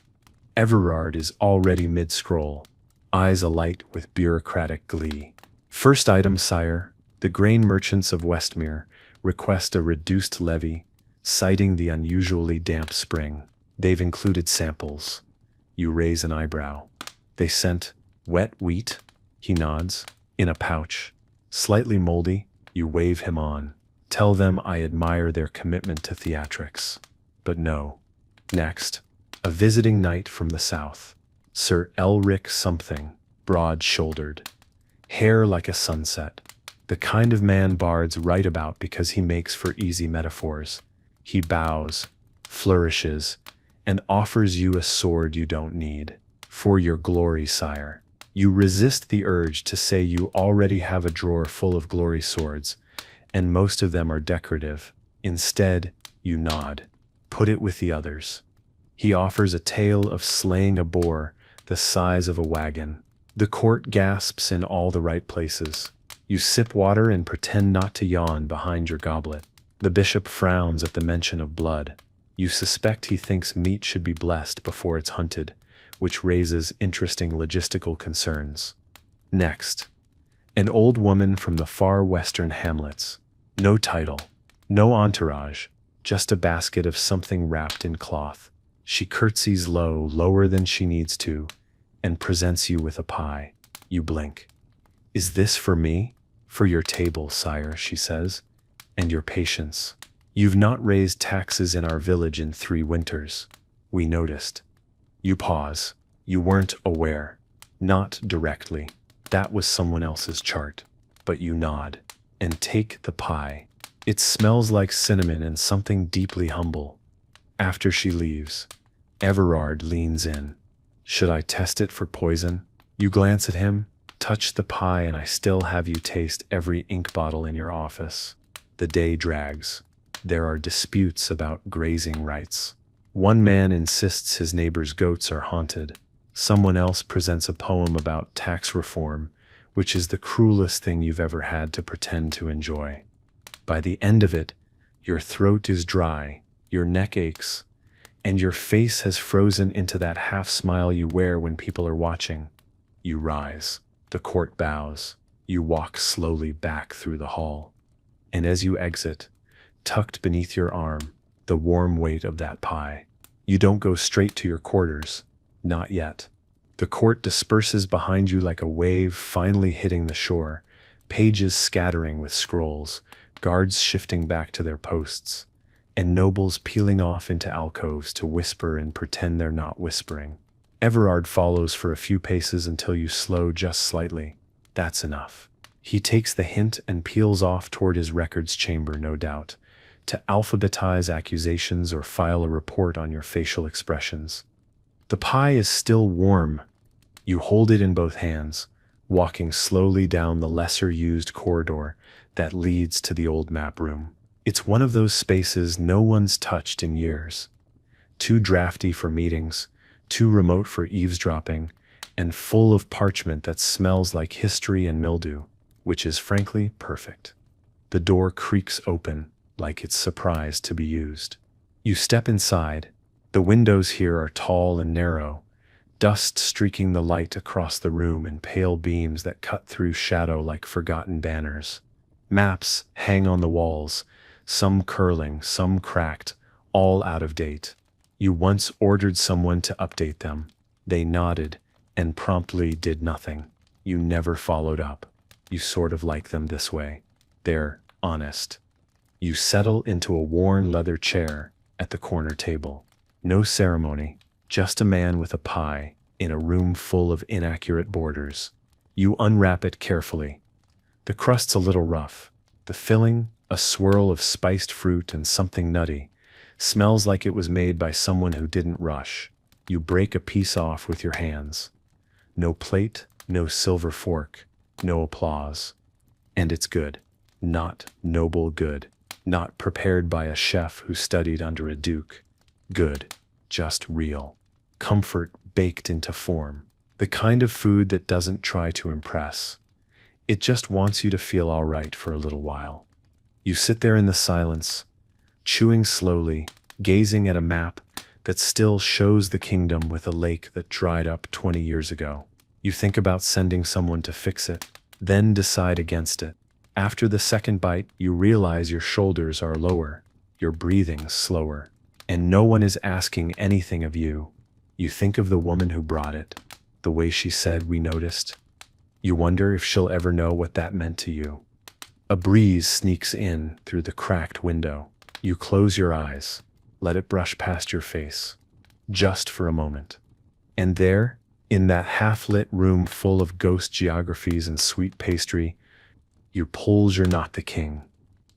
Everard is already mid-scroll, eyes alight with bureaucratic glee. First item, sire. The grain merchants of Westmere request a reduced levy, citing the unusually damp spring. They've included samples. You raise an eyebrow. They sent wet wheat? He nods. In a pouch. Slightly moldy. You wave him on. Tell them I admire their commitment to theatrics. But no. Next. A visiting knight from the south. Sir Elric something, broad-shouldered. Hair like a sunset. The kind of man bards write about because he makes for easy metaphors. He bows, flourishes, and offers you a sword you don't need. For your glory, sire. You resist the urge to say you already have a drawer full of glory swords, and most of them are decorative. Instead, you nod. Put it with the others. He offers a tale of slaying a boar the size of a wagon. The court gasps in all the right places. You sip water and pretend not to yawn behind your goblet. The bishop frowns at the mention of blood. You suspect he thinks meat should be blessed before it's hunted, which raises interesting logistical concerns. Next, an old woman from the far western hamlets. No title, no entourage, just a basket of something wrapped in cloth. She curtsies low, lower than she needs to, and presents you with a pie. You blink. "Is this for me?" "For your table, sire," she says, "and your patience. You've not raised taxes in our village in 3 winters. We noticed." You pause. You weren't aware. Not directly. That was someone else's chart. But you nod and take the pie. It smells like cinnamon and something deeply humble. After she leaves, Everard leans in. "Should I test it for poison?" You glance at him, touch the pie, and I still have you taste every ink bottle in your office. The day drags. There are disputes about grazing rights. One man insists his neighbor's goats are haunted. Someone else presents a poem about tax reform, which is the cruelest thing you've ever had to pretend to enjoy. By the end of it, your throat is dry, your neck aches, and your face has frozen into that half smile you wear when people are watching. You rise. The court bows. You walk slowly back through the hall. And as you exit, tucked beneath your arm, the warm weight of that pie. You don't go straight to your quarters. Not yet. The court disperses behind you like a wave finally hitting the shore, pages scattering with scrolls, guards shifting back to their posts, and nobles peeling off into alcoves to whisper and pretend they're not whispering. Everard follows for a few paces until you slow just slightly. That's enough. He takes the hint and peels off toward his records chamber, no doubt, to alphabetize accusations or file a report on your facial expressions. The pie is still warm. You hold it in both hands, walking slowly down the lesser-used corridor that leads to the old map room. It's one of those spaces no one's touched in years. Too drafty for meetings, too remote for eavesdropping, and full of parchment that smells like history and mildew, which is frankly perfect. The door creaks open, like it's surprised to be used. You step inside. The windows here are tall and narrow, dust streaking the light across the room in pale beams that cut through shadow like forgotten banners. Maps hang on the walls, some curling, some cracked, all out of date. You once ordered someone to update them. They nodded and promptly did nothing. You never followed up. You sort of like them this way. They're honest. You settle into a worn leather chair at the corner table. No ceremony, just a man with a pie in a room full of inaccurate borders. You unwrap it carefully. The crust's a little rough. The filling, a swirl of spiced fruit and something nutty, smells like it was made by someone who didn't rush. You break a piece off with your hands. No plate, no silver fork, no applause. And it's good. Not noble good. Not prepared by a chef who studied under a duke. Good. Just real. Comfort baked into form. The kind of food that doesn't try to impress. It just wants you to feel all right for a little while. You sit there in the silence, chewing slowly, gazing at a map that still shows the kingdom with a lake that dried up 20 years ago. You think about sending someone to fix it, then decide against it. After the second bite, you realize your shoulders are lower, your breathing slower, and no one is asking anything of you. You think of the woman who brought it, the way she said "we noticed." You wonder if she'll ever know what that meant to you. A breeze sneaks in through the cracked window. You close your eyes, let it brush past your face, just for a moment. And there, in that half-lit room full of ghost geographies and sweet pastry, you pulls you're not the king.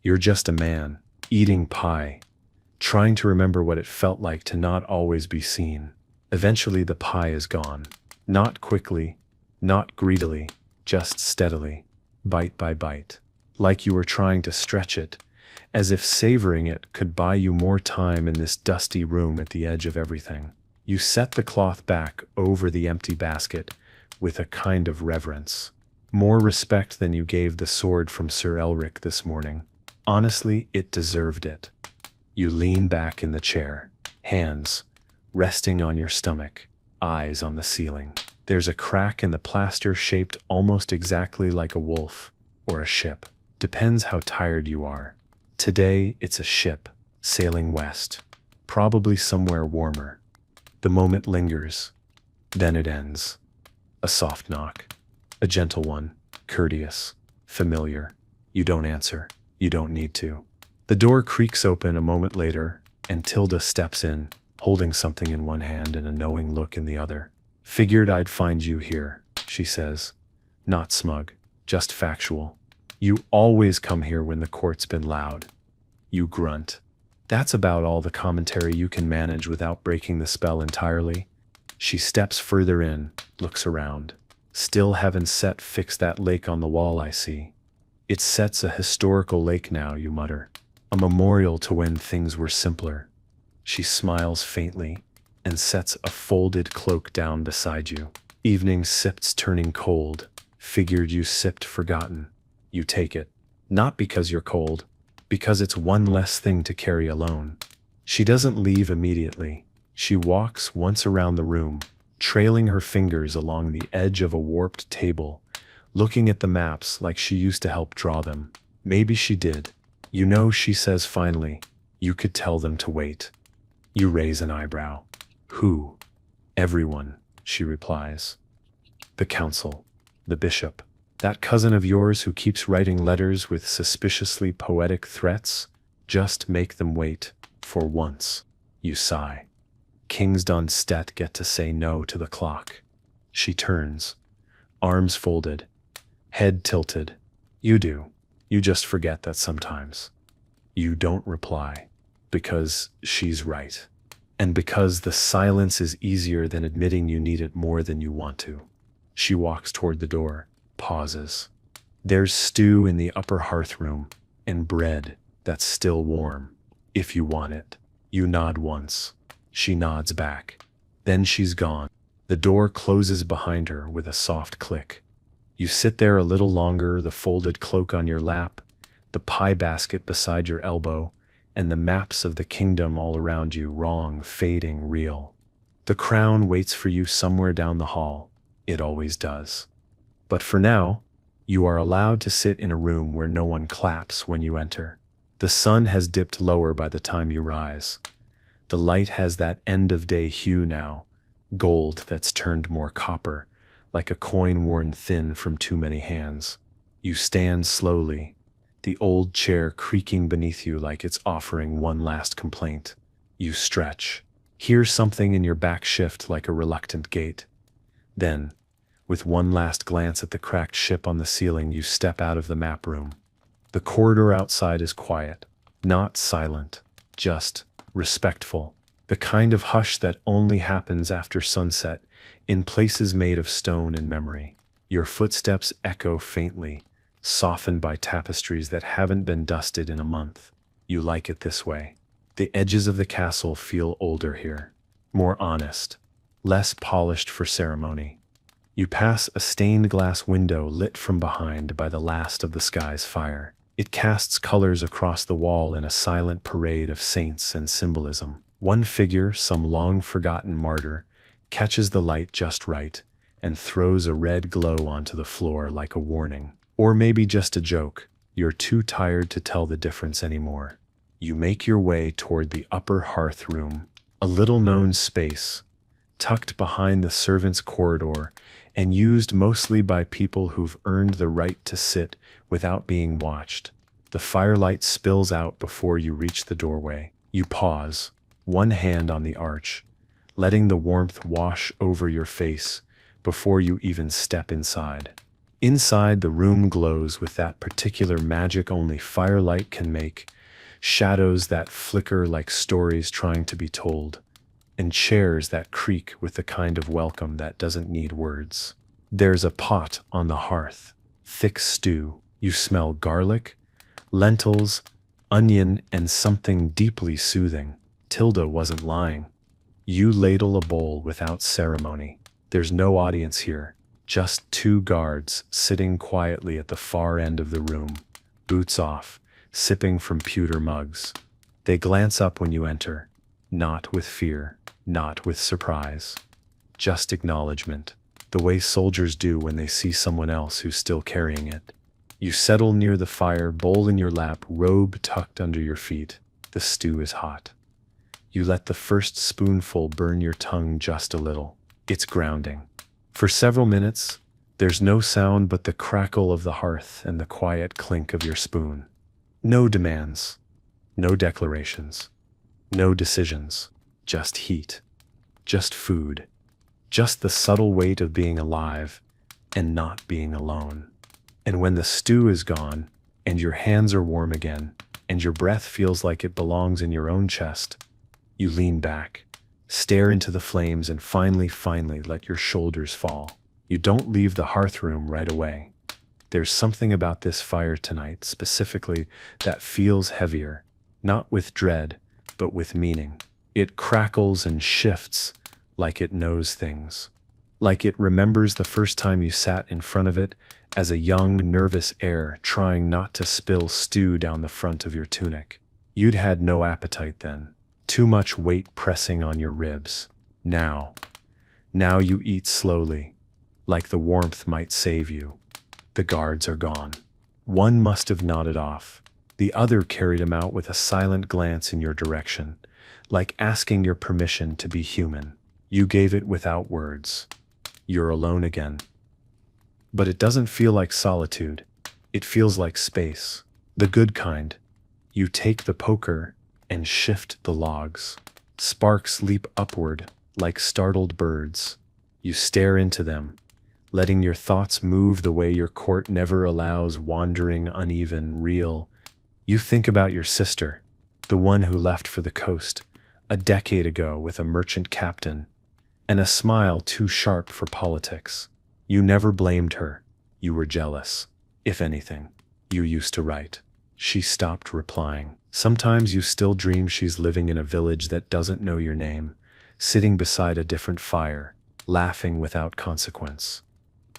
You're just a man, eating pie, trying to remember what it felt like to not always be seen. Eventually the pie is gone. Not quickly, not greedily, just steadily, bite by bite. Like you were trying to stretch it, as if savoring it could buy you more time in this dusty room at the edge of everything. You set the cloth back over the empty basket with a kind of reverence. More respect than you gave the sword from Sir Elric this morning. Honestly, it deserved it. You lean back in the chair, hands resting on your stomach, eyes on the ceiling. There's a crack in the plaster shaped almost exactly like a wolf or a ship. Depends how tired you are. Today, it's a ship sailing west, probably somewhere warmer. The moment lingers, then it ends. A soft knock, a gentle one, courteous, familiar. You don't answer. You don't need to. The door creaks open a moment later, and Tilda steps in, holding something in one hand and a knowing look in the other. Figured I'd find you here, she says. Not smug, just factual. You always come here when the court's been loud. You grunt. That's about all the commentary you can manage without breaking the spell entirely. She steps further in, looks around. Still haven't fixed that lake on the wall, I see. It sets a historical lake now, you mutter. A memorial to when things were simpler. She smiles faintly and sets a folded cloak down beside you. Evening sips turning cold. Figured you sipped forgotten. You take it. Not because you're cold, because it's one less thing to carry alone. She doesn't leave immediately. She walks once around the room, trailing her fingers along the edge of a warped table, looking at the maps like she used to help draw them. Maybe she did. You know, she says finally, you could tell them to wait. You raise an eyebrow. Who? Everyone, she replies. The council, the bishop, that cousin of yours who keeps writing letters with suspiciously poetic threats. Just make them wait, for once. You sigh. Kings Dunstead get to say no to the clock. She turns, arms folded, head tilted. You do. You just forget that sometimes. You don't reply, because she's right. And because the silence is easier than admitting you need it more than you want to. She walks toward the door, pauses. There's stew in the upper hearth room, and bread that's still warm, if you want it. You nod once. She nods back. Then she's gone. The door closes behind her with a soft click. You sit there a little longer, the folded cloak on your lap, the pie basket beside your elbow, and the maps of the kingdom all around you, wrong, fading, real. The crown waits for you somewhere down the hall. It always does. But for now, you are allowed to sit in a room where no one claps when you enter. The sun has dipped lower by the time you rise. The light has that end-of-day hue now, gold that's turned more copper, like a coin worn thin from too many hands. You stand slowly, the old chair creaking beneath you like it's offering one last complaint. You stretch, hear something in your back shift like a reluctant gate. Then, with one last glance at the cracked ship on the ceiling, you step out of the map room. The corridor outside is quiet, not silent, just respectful, the kind of hush that only happens after sunset in places made of stone and memory. Your footsteps echo faintly, softened by tapestries that haven't been dusted in a month. You like it this way. The edges of the castle feel older here, more honest, less polished for ceremony. You pass a stained glass window lit from behind by the last of the sky's fire. It casts colors across the wall in a silent parade of saints and symbolism. One figure, some long-forgotten martyr, catches the light just right and throws a red glow onto the floor like a warning. Or maybe just a joke. You're too tired to tell the difference anymore. You make your way toward the upper hearth room, a little-known space, tucked behind the servants' corridor and used mostly by people who've earned the right to sit without being watched. The firelight spills out before you reach the doorway. You pause, one hand on the arch, letting the warmth wash over your face before you even step inside. Inside, the room glows with that particular magic only firelight can make, shadows that flicker like stories trying to be told, and chairs that creak with the kind of welcome that doesn't need words. There's a pot on the hearth, thick stew. You smell garlic, lentils, onion, and something deeply soothing. Tilda wasn't lying. You ladle a bowl without ceremony. There's no audience here, Just two guards sitting quietly at the far end of the room, boots off, sipping from pewter mugs. They glance up when you enter, not with fear, not with surprise, just acknowledgement, the way soldiers do when they see someone else who's still carrying it. You settle near the fire, bowl in your lap, robe tucked under your feet. The stew is hot. You let the first spoonful burn your tongue just a little. It's grounding. For several minutes, there's no sound but the crackle of the hearth and the quiet clink of your spoon. No demands, no declarations, no decisions, just heat, just food, just the subtle weight of being alive and not being alone. And when the stew is gone, and your hands are warm again, and your breath feels like it belongs in your own chest, you lean back, stare into the flames, and finally let your shoulders fall. You don't leave the hearth room right away. There's something about this fire tonight, specifically, that feels heavier, not with dread, but with meaning. It crackles and shifts like it knows things. Like it remembers the first time you sat in front of it as a young, nervous heir trying not to spill stew down the front of your tunic. You'd had no appetite then, too much weight pressing on your ribs. Now you eat slowly, like the warmth might save you. The guards are gone. One must have nodded off. The other carried him out with a silent glance in your direction, like asking your permission to be human. You gave it without words. You're alone again. But it doesn't feel like solitude. It feels like space. The good kind. You take the poker and shift the logs. Sparks leap upward like startled birds. You stare into them, letting your thoughts move the way your court never allows, wandering, uneven, real. You think about your sister, the one who left for the coast a decade ago with a merchant captain, and a smile too sharp for politics. You never blamed her. You were jealous. If anything, you used to write. She stopped replying. Sometimes you still dream she's living in a village that doesn't know your name, sitting beside a different fire, laughing without consequence.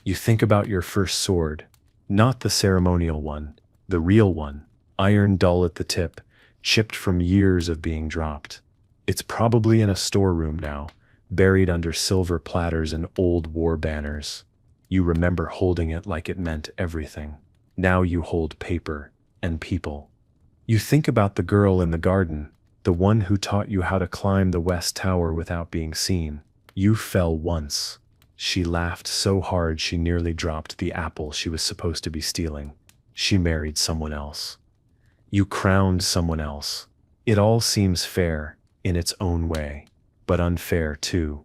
You think about your first sword, not the ceremonial one, the real one, iron dull at the tip, chipped from years of being dropped. It's probably in a storeroom now, buried under silver platters and old war banners. You remember holding it like it meant everything. Now you hold paper and people. You think about the girl in the garden, the one who taught you how to climb the West Tower without being seen. You fell once. She laughed so hard she nearly dropped the apple she was supposed to be stealing. She married someone else. You crowned someone else. It all seems fair in its own way, but unfair too.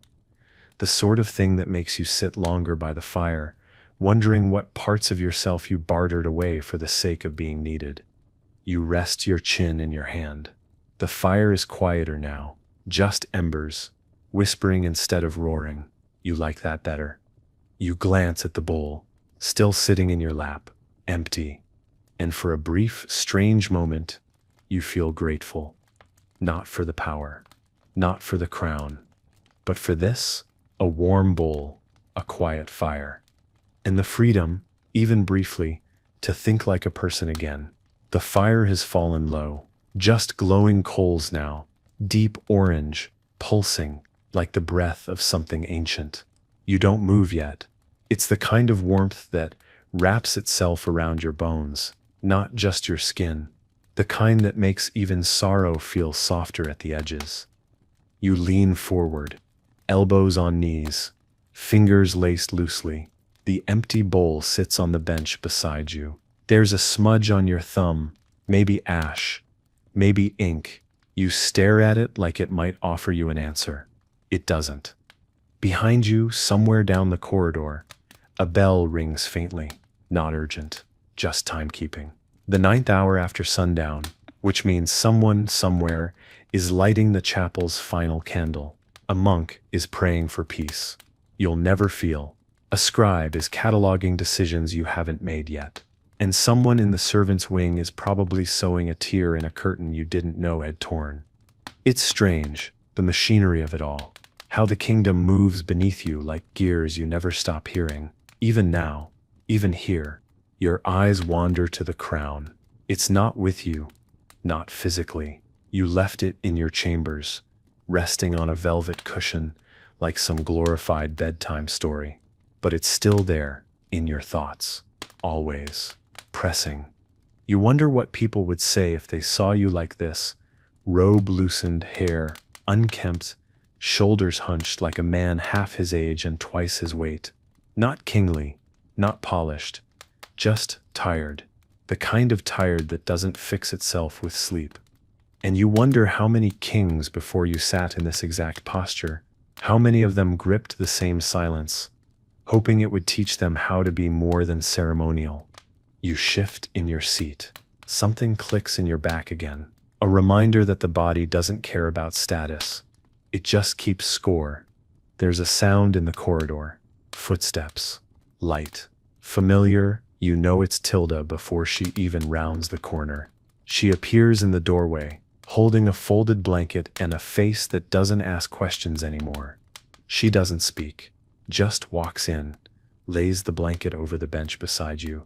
The sort of thing that makes you sit longer by the fire, wondering what parts of yourself you bartered away for the sake of being needed. You rest your chin in your hand. The fire is quieter now, just embers, whispering instead of roaring. You like that better. You glance at the bowl, still sitting in your lap, empty. And for a brief, strange moment, you feel grateful. Not for the power, not for the crown, but for this, a warm bowl, a quiet fire, and the freedom, even briefly, to think like a person again. The fire has fallen low, just glowing coals now, deep orange, pulsing, like the breath of something ancient. You don't move yet. It's the kind of warmth that wraps itself around your bones, not just your skin, the kind that makes even sorrow feel softer at the edges. You lean forward, elbows on knees, fingers laced loosely. The empty bowl sits on the bench beside you. There's a smudge on your thumb, maybe ash, maybe ink. You stare at it like it might offer you an answer. It doesn't. Behind you, somewhere down the corridor, a bell rings faintly, not urgent, just timekeeping. The 9th hour after sundown, which means someone, somewhere, is lighting the chapel's final candle. A monk is praying for peace. You'll never feel. A scribe is cataloging decisions you haven't made yet. And someone in the servants' wing is probably sewing a tear in a curtain you didn't know had torn. It's strange, the machinery of it all. How the kingdom moves beneath you like gears you never stop hearing. Even now, even here, your eyes wander to the crown. It's not with you, not physically. You left it in your chambers, resting on a velvet cushion like some glorified bedtime story. But it's still there, in your thoughts, always, pressing. You wonder what people would say if they saw you like this, robe loosened, hair unkempt, shoulders hunched like a man half his age and twice his weight. Not kingly, not polished, just tired, the kind of tired that doesn't fix itself with sleep. And you wonder how many kings before you sat in this exact posture, how many of them gripped the same silence, hoping it would teach them how to be more than ceremonial. You shift in your seat. Something clicks in your back again, a reminder that the body doesn't care about status. It just keeps score. There's a sound in the corridor. Footsteps. Light. Familiar, you know it's Tilda before she even rounds the corner. She appears in the doorway, holding a folded blanket and a face that doesn't ask questions anymore. She doesn't speak, just walks in, lays the blanket over the bench beside you,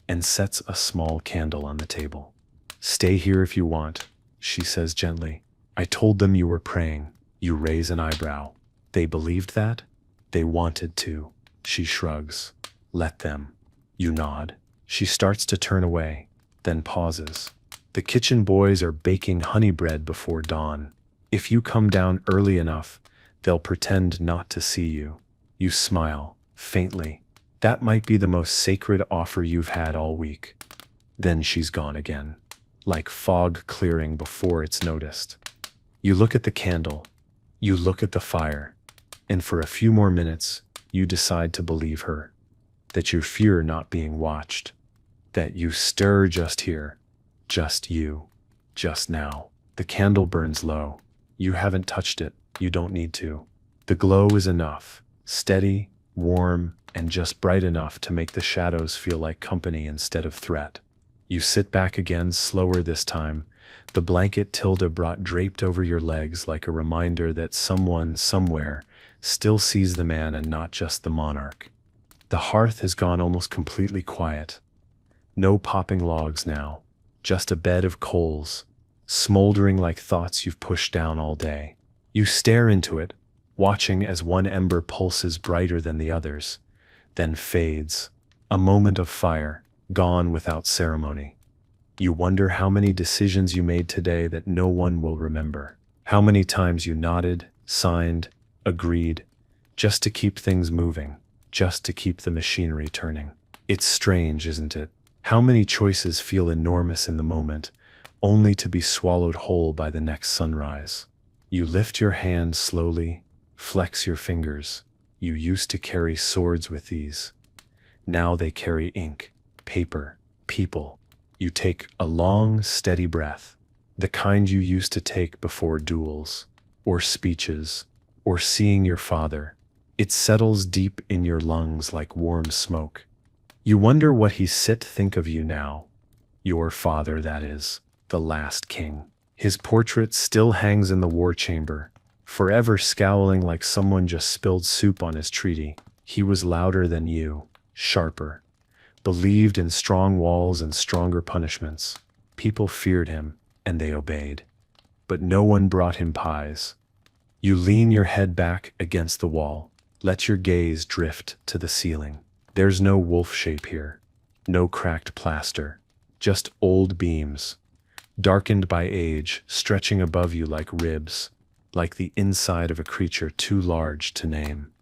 and sets a small candle on the table. "Stay here if you want," she says gently. "I told them you were praying." You raise an eyebrow. "They believed that?" "They wanted to." She shrugs. "Let them." You nod. She starts to turn away, then pauses. The kitchen boys are baking honey bread before dawn. If you come down early enough, they'll pretend not to see you. You smile, faintly. That might be the most sacred offer you've had all week. Then she's gone again, like fog clearing before it's noticed. You look at the candle. You look at the fire. And for a few more minutes, you decide to believe her. That you fear not being watched. That you stir just here. Just you. Just now. The candle burns low. You haven't touched it. You don't need to. The glow is enough. Steady, warm, and just bright enough to make the shadows feel like company instead of threat. You sit back again, slower this time, the blanket Tilda brought draped over your legs like a reminder that someone, somewhere, still sees the man and not just the monarch. The hearth has gone almost completely quiet. No popping logs now, just a bed of coals, smoldering like thoughts you've pushed down all day. You stare into it, watching as one ember pulses brighter than the others, then fades. A moment of fire, gone without ceremony. You wonder how many decisions you made today that no one will remember. How many times you nodded, signed, agreed, just to keep things moving, just to keep the machinery turning. It's strange, isn't it? How many choices feel enormous in the moment, only to be swallowed whole by the next sunrise. You lift your hand slowly, flex your fingers. You used to carry swords with these. Now they carry ink, paper, people. You take a long, steady breath, the kind you used to take before duels, or speeches, or seeing your father. It settles deep in your lungs like warm smoke. You wonder what he think of you now. Your father, that is, the last king. His portrait still hangs in the war chamber, forever scowling like someone just spilled soup on his treaty. He was louder than you, sharper. Believed in strong walls and stronger punishments. People feared him, and they obeyed. But no one brought him pies. You lean your head back against the wall, let your gaze drift to the ceiling. There's no wolf shape here, no cracked plaster, just old beams, darkened by age, stretching above you like ribs, like the inside of a creature too large to name.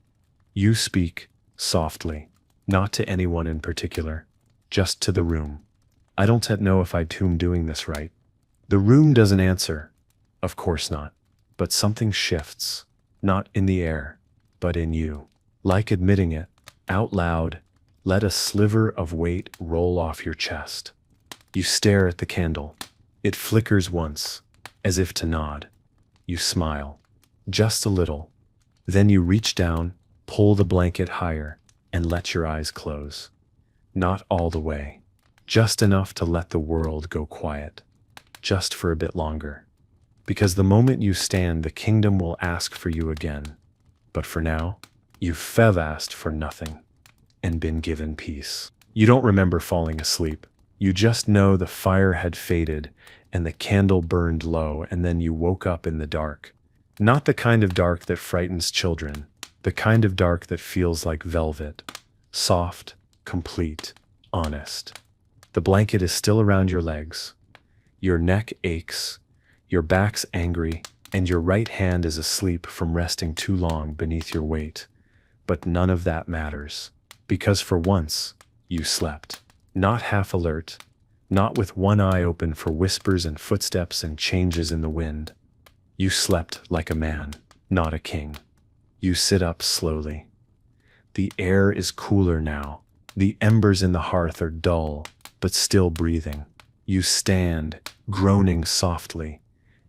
You speak, softly. Not to anyone in particular, just to the room. I don't know if I'm doing this right. The room doesn't answer. Of course not. But something shifts, not in the air, but in you. Like admitting it, out loud, let a sliver of weight roll off your chest. You stare at the candle. It flickers once, as if to nod. You smile, just a little. Then you reach down, pull the blanket higher, and let your eyes close. Not all the way. Just enough to let the world go quiet. Just for a bit longer. Because the moment you stand, the kingdom will ask for you again. But for now, you've asked for nothing. and been given peace. You don't remember falling asleep. You just know the fire had faded and the candle burned low, and then you woke up in the dark. Not the kind of dark that frightens children, the kind of dark that feels like velvet. Soft, complete, honest. The blanket is still around your legs. Your neck aches, your back's angry, and your right hand is asleep from resting too long beneath your weight. But none of that matters, because for once, you slept. Not half alert, not with one eye open for whispers and footsteps and changes in the wind. You slept like a man, not a king. You sit up slowly. The air is cooler now. The embers in the hearth are dull, but still breathing. You stand, groaning softly,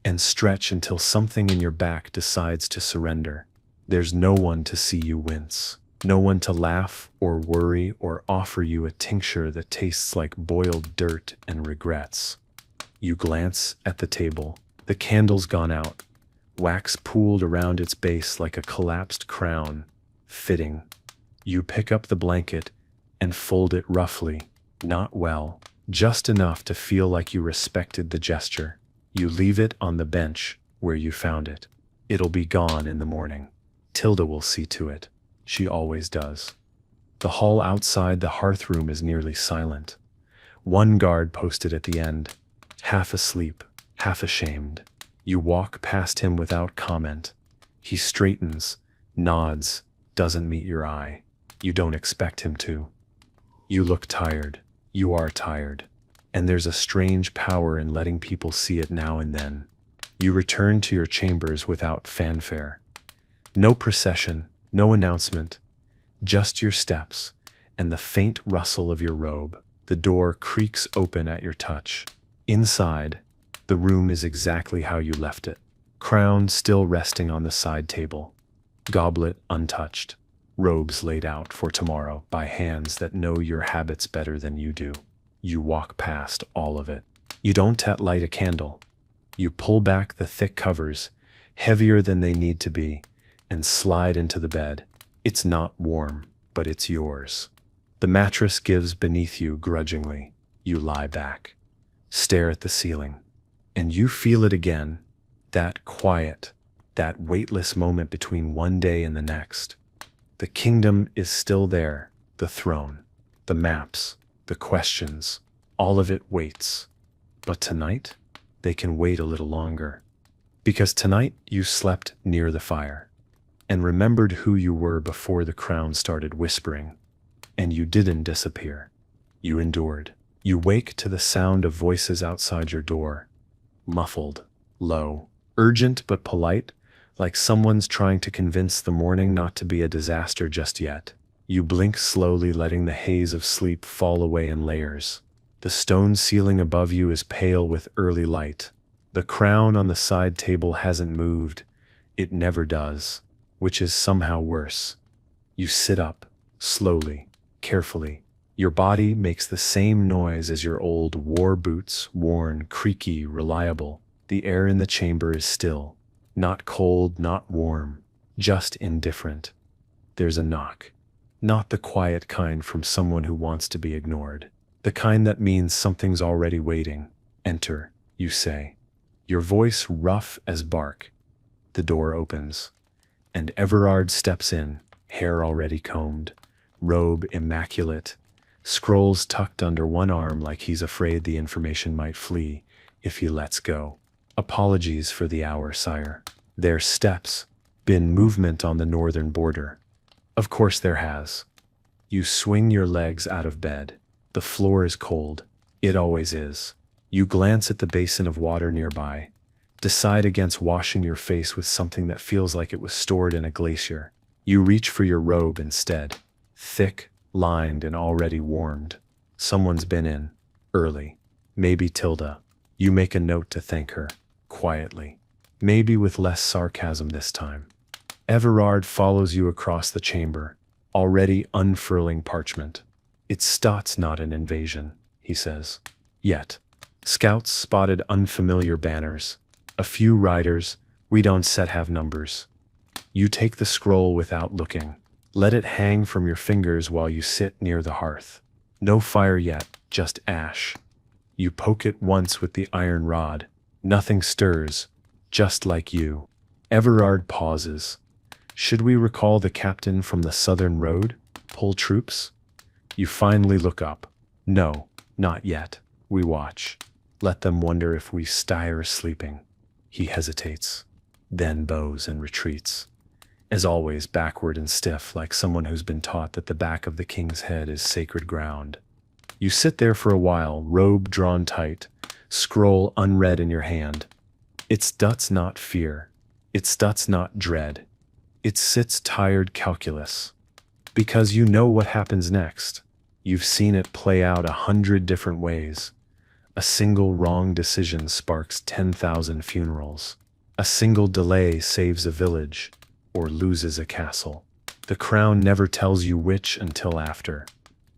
and stretch until something in your back decides to surrender. There's no one to see you wince. No one to laugh or worry or offer you a tincture that tastes like boiled dirt and regrets. You glance at the table. The candle's gone out. Wax pooled around its base like a collapsed crown. Fitting. You pick up the blanket and fold it roughly. Not well. Just enough to feel like you respected the gesture. You leave it on the bench where you found it. It'll be gone in the morning. Tilda will see to it. She always does. The hall outside the hearth room is nearly silent. One guard posted at the end, half asleep, half ashamed. You walk past him without comment. He straightens, nods, doesn't meet your eye. You don't expect him to. You look tired. You are tired. And there's a strange power in letting people see it now and then. You return to your chambers without fanfare. No procession. No announcement, just your steps and the faint rustle of your robe. The door creaks open at your touch. Inside, the room is exactly how you left it. Crown still resting on the side table. Goblet untouched. Robes laid out for tomorrow by hands that know your habits better than you do. You walk past all of it. You don't light a candle. You pull back the thick covers, heavier than they need to be, and slide into the bed. It's not warm, but it's yours. The mattress gives beneath you grudgingly. You lie back, stare at the ceiling, and you feel it again, that quiet, that weightless moment between one day and the next. The kingdom is still there, the throne, the maps, the questions, all of it waits. But tonight, they can wait a little longer. Because tonight you slept near the fire. And remembered who you were before the crown started whispering. And you didn't disappear. You endured. You wake to the sound of voices outside your door. Muffled, low, urgent but polite, like someone's trying to convince the morning not to be a disaster just yet. You blink slowly, letting the haze of sleep fall away in layers. The stone ceiling above you is pale with early light. The crown on the side table hasn't moved. It never does. Which is somehow worse. You sit up, slowly, carefully. Your body makes the same noise as your old war boots, worn, creaky, reliable. The air in the chamber is still. Not cold, not warm, just indifferent. There's a knock. Not the quiet kind from someone who wants to be ignored. The kind that means something's already waiting. Enter, you say. Your voice rough as bark. The door opens. And Everard steps in, hair already combed, robe immaculate, scrolls tucked under one arm like he's afraid the information might flee if he lets go. Apologies for the hour, sire. There's steps. Been movement on the northern border. Of course there has. You swing your legs out of bed. The floor is cold. It always is. You glance at the basin of water nearby. Decide against washing your face with something that feels like it was stored in a glacier. You reach for your robe instead. Thick, lined, and already warmed. Someone's been in. Early. Maybe Tilda. You make a note to thank her. Quietly. Maybe with less sarcasm this time. Everard follows you across the chamber, already unfurling parchment. It's Stott's not an invasion, he says. Yet. Scouts spotted unfamiliar banners. A few riders, we don't have numbers. You take the scroll without looking. Let it hang from your fingers while you sit near the hearth. No fire yet, just ash. You poke it once with the iron rod. Nothing stirs, just like you. Everard pauses. Should we recall the captain from the southern road? Pull troops? You finally look up. No, not yet. We watch. Let them wonder if we stir sleeping. He hesitates, then bows and retreats. As always, backward and stiff, like someone who's been taught that the back of the king's head is sacred ground. You sit there for a while, robe drawn tight, scroll unread in your hand. It does not fear. It does not dread. It sits tired calculus. Because you know what happens next. You've seen it play out 100 different ways. A single wrong decision sparks 10,000 funerals. A single delay saves a village, or loses a castle. The crown never tells you which until after.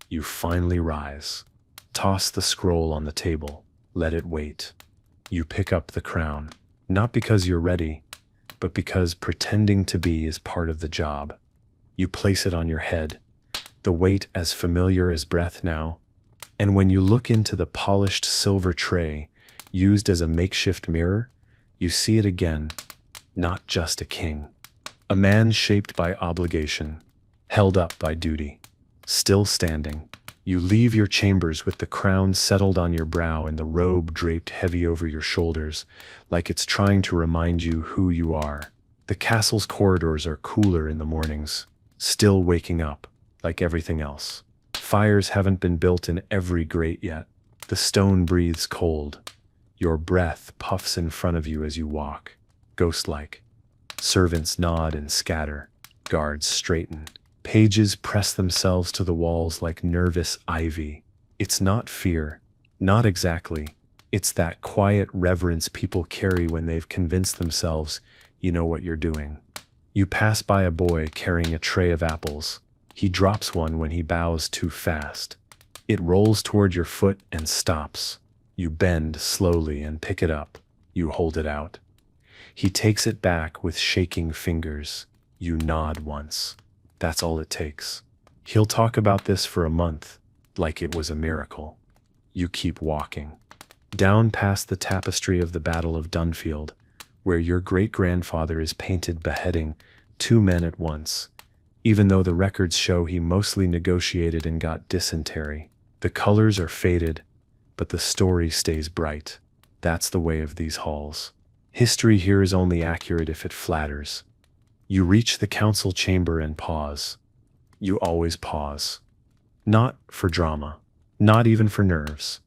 You finally rise. Toss the scroll on the table. Let it wait. You pick up the crown, not because you're ready, but because pretending to be is part of the job. You place it on your head, the weight as familiar as breath now, and when you look into the polished silver tray, used as a makeshift mirror, you see it again, not just a king. A man shaped by obligation, held up by duty, still standing. You leave your chambers with the crown settled on your brow and the robe draped heavy over your shoulders, like it's trying to remind you who you are. The castle's corridors are cooler in the mornings, still waking up, like everything else. Fires haven't been built in every grate yet. The stone breathes cold. Your breath puffs in front of you as you walk, ghost-like. Servants nod and scatter. Guards straighten. Pages press themselves to the walls like nervous ivy. It's not fear. Not exactly. It's that quiet reverence people carry when they've convinced themselves you know what you're doing. You pass by a boy carrying a tray of apples. He drops one when he bows too fast. It rolls toward your foot and stops. You bend slowly and pick it up. You hold it out. He takes it back with shaking fingers. You nod once. That's all it takes. He'll talk about this for a month, like it was a miracle. You keep walking. Down past the tapestry of the Battle of Dunfield, where your great-grandfather is painted beheading 2 men at once, even though the records show he mostly negotiated and got dysentery. The colors are faded, but the story stays bright. That's the way of these halls. History here is only accurate if it flatters. You reach the council chamber and pause. You always pause. Not for drama, not even for nerves,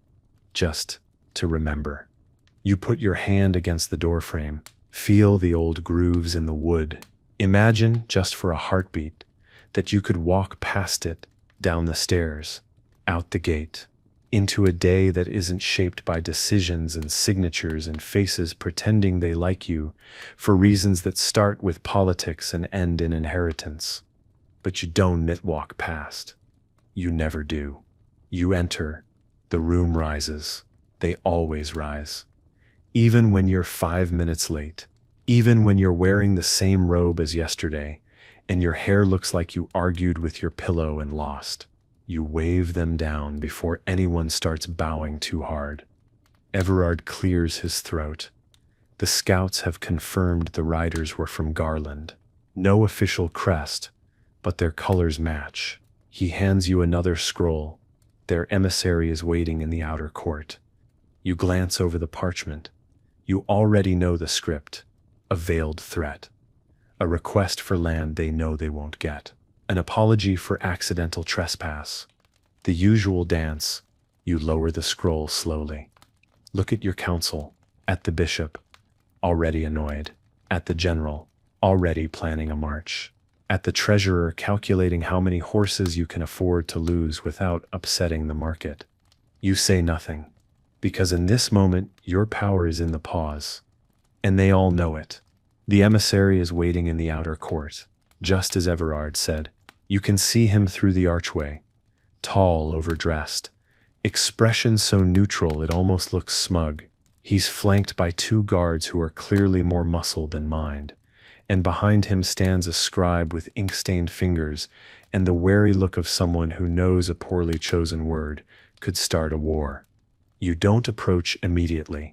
just to remember. You put your hand against the doorframe, feel the old grooves in the wood. Imagine, just for a heartbeat, that you could walk past it, down the stairs, out the gate, into a day that isn't shaped by decisions and signatures and faces pretending they like you for reasons that start with politics and end in inheritance. But you don't walk past. You never do. You enter. The room rises. They always rise. Even when you're 5 minutes late. Even when you're wearing the same robe as yesterday, and your hair looks like you argued with your pillow and lost. You wave them down before anyone starts bowing too hard. Everard clears his throat. The scouts have confirmed the riders were from Garland. No official crest, but their colors match. He hands you another scroll. Their emissary is waiting in the outer court. You glance over the parchment. You already know the script. A veiled threat. A request for land they know they won't get. An apology for accidental trespass. The usual dance. You lower the scroll slowly. Look at your council. At the bishop. Already annoyed. At the general. Already planning a march. At the treasurer calculating how many horses you can afford to lose without upsetting the market. You say nothing. Because in this moment, your power is in the pause. And they all know it. The emissary is waiting in the outer court. Just as Everard said. You can see him through the archway. Tall, overdressed. Expression so neutral it almost looks smug. He's flanked by 2 guards who are clearly more muscle than mind. and behind him stands a scribe with ink-stained fingers and the wary look of someone who knows a poorly chosen word could start a war. You don't approach immediately.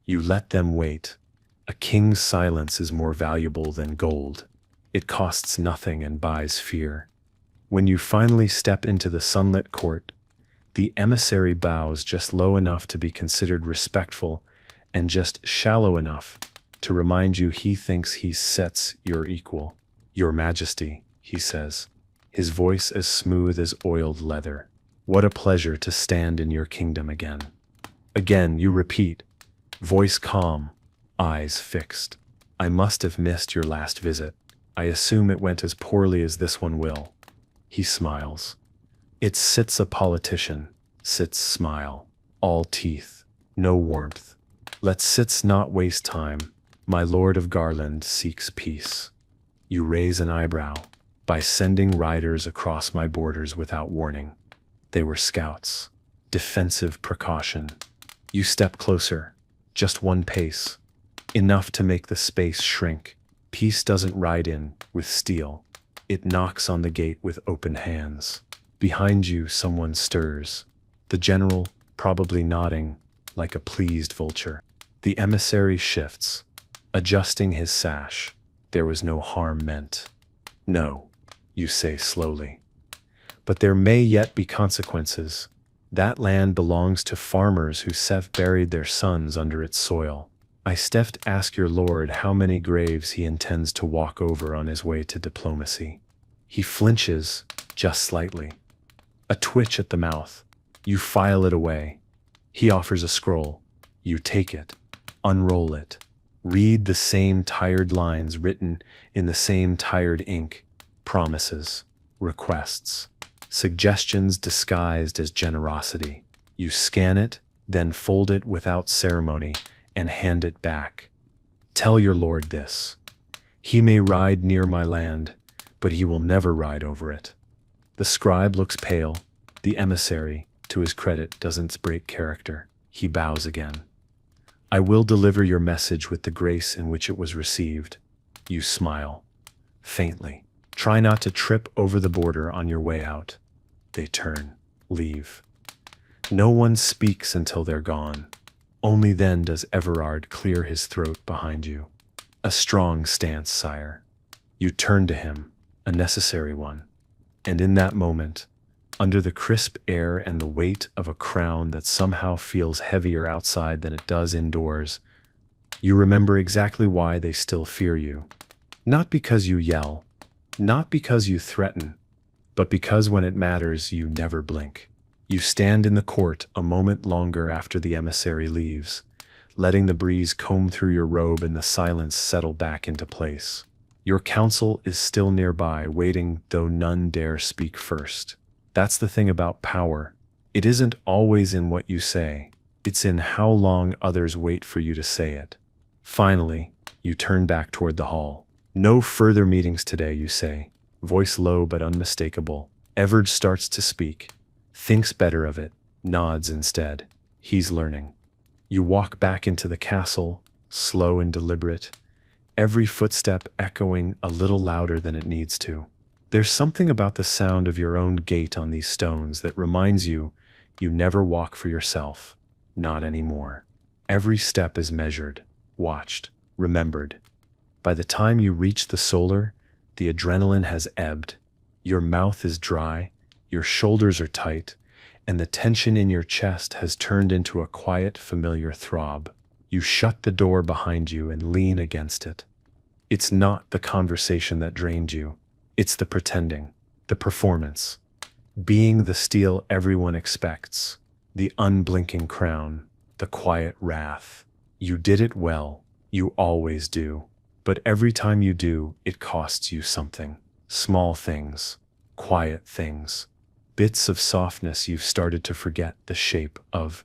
You let them wait. A king's silence is more valuable than gold. It costs nothing and buys fear. When you finally step into the sunlit court, the emissary bows just low enough to be considered respectful and just shallow enough to remind you he thinks he sets your equal. Your Majesty, he says, his voice as smooth as oiled leather. What a pleasure to stand in your kingdom again. Again you repeat, voice calm, eyes fixed. I must have missed your last visit. I assume it went as poorly as this one will. He smiles. It sits a politician, sits smile, all teeth, no warmth. Let sits not waste time. My Lord of Garland seeks peace. You raise an eyebrow. By sending riders across my borders without warning. They were scouts. Defensive precaution. You step closer. Just one pace. Enough to make the space shrink. Peace doesn't ride in with steel. It knocks on the gate with open hands. Behind you, someone stirs. The general, probably nodding, like a pleased vulture. The emissary shifts, adjusting his sash. There was no harm meant. No, you say slowly. But there may yet be consequences. That land belongs to farmers who have buried their sons under its soil. I steft ask your lord how many graves he intends to walk over on his way to diplomacy. He flinches, just slightly. A twitch at the mouth. You file it away. He offers a scroll. You take it. Unroll it. Read the same tired lines written in the same tired ink. Promises. Requests. Suggestions disguised as generosity. You scan it, then fold it without ceremony and hand it back. Tell your lord this. He may ride near my land, but he will never ride over it. The scribe looks pale. The emissary, to his credit, doesn't break character. He bows again. I will deliver your message with the grace in which it was received. You smile. Faintly. Try not to trip over the border on your way out. They turn. Leave. No one speaks until they're gone. Only then does Everard clear his throat behind you. A strong stance, sire. You turn to him, a necessary one. And in that moment, under the crisp air and the weight of a crown that somehow feels heavier outside than it does indoors, you remember exactly why they still fear you. Not because you yell, not because you threaten, but because when it matters, you never blink. You stand in the court a moment longer after the emissary leaves, letting the breeze comb through your robe and the silence settle back into place. Your counsel is still nearby, waiting, though none dare speak first. That's the thing about power. It isn't always in what you say. It's in how long others wait for you to say it. Finally, you turn back toward the hall. No further meetings today, you say, voice low but unmistakable. Everard starts to speak, thinks better of it, nods instead. He's learning. You walk back into the castle, slow and deliberate, every footstep echoing a little louder than it needs to. There's something about the sound of your own gait on these stones that reminds you you never walk for yourself. Not anymore. Every step is measured, watched, remembered. By the time you reach the solar, the adrenaline has ebbed. Your mouth is dry, your shoulders are tight, and the tension in your chest has turned into a quiet, familiar throb. You shut the door behind you and lean against it. It's not the conversation that drained you. It's the pretending, the performance. Being the steel everyone expects, the unblinking crown, the quiet wrath. You did it well, you always do. But every time you do, it costs you something. Small things, quiet things, bits of softness you've started to forget the shape of.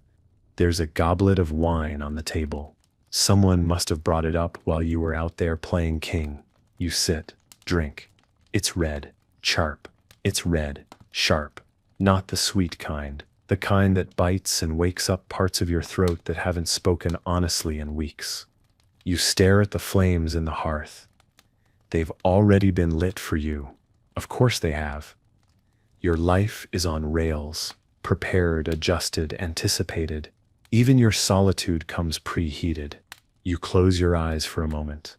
There's a goblet of wine on the table. Someone must have brought it up while you were out there playing king. You sit, drink. It's red, sharp. It's red, sharp. Not the sweet kind. The kind that bites and wakes up parts of your throat that haven't spoken honestly in weeks. You stare at the flames in the hearth. They've already been lit for you. Of course they have. Your life is on rails, prepared, adjusted, anticipated. Even your solitude comes preheated. You close your eyes for a moment.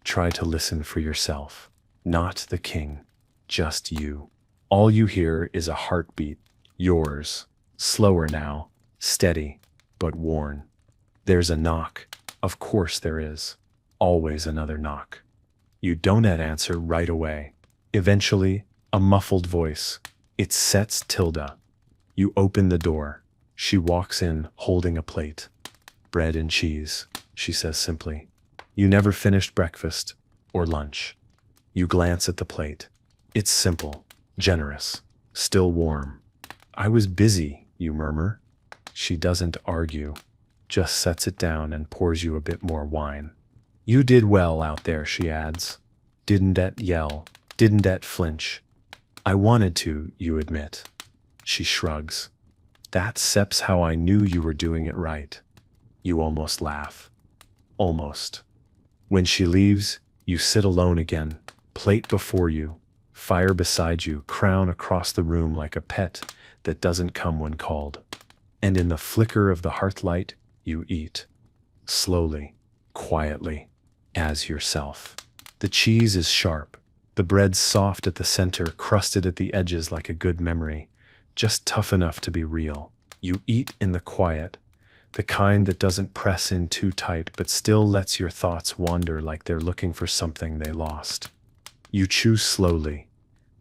Try to listen for yourself. Not the king, just you. All you hear is a heartbeat, yours, slower now, steady, but worn. There's a knock. Of course there is. Always another knock. You don't answer right away. Eventually, a muffled voice. It sets Tilda. You open the door. She walks in, holding a plate. Bread and cheese, she says simply. You never finished breakfast or lunch. You glance at the plate. It's simple, generous, still warm. I was busy, you murmur. She doesn't argue, just sets it down and pours you a bit more wine. You did well out there, she adds. Didn't yell, didn't flinch. I wanted to, you admit. She shrugs. That's how I knew you were doing it right. You almost laugh. Almost. When she leaves, you sit alone again, plate before you, fire beside you, crown across the room like a pet that doesn't come when called. And in the flicker of the hearthlight, you eat. Slowly, quietly, as yourself. The cheese is sharp, the bread's soft at the center, crusted at the edges like a good memory, just tough enough to be real. You eat in the quiet, the kind that doesn't press in too tight but still lets your thoughts wander like they're looking for something they lost. You chew slowly,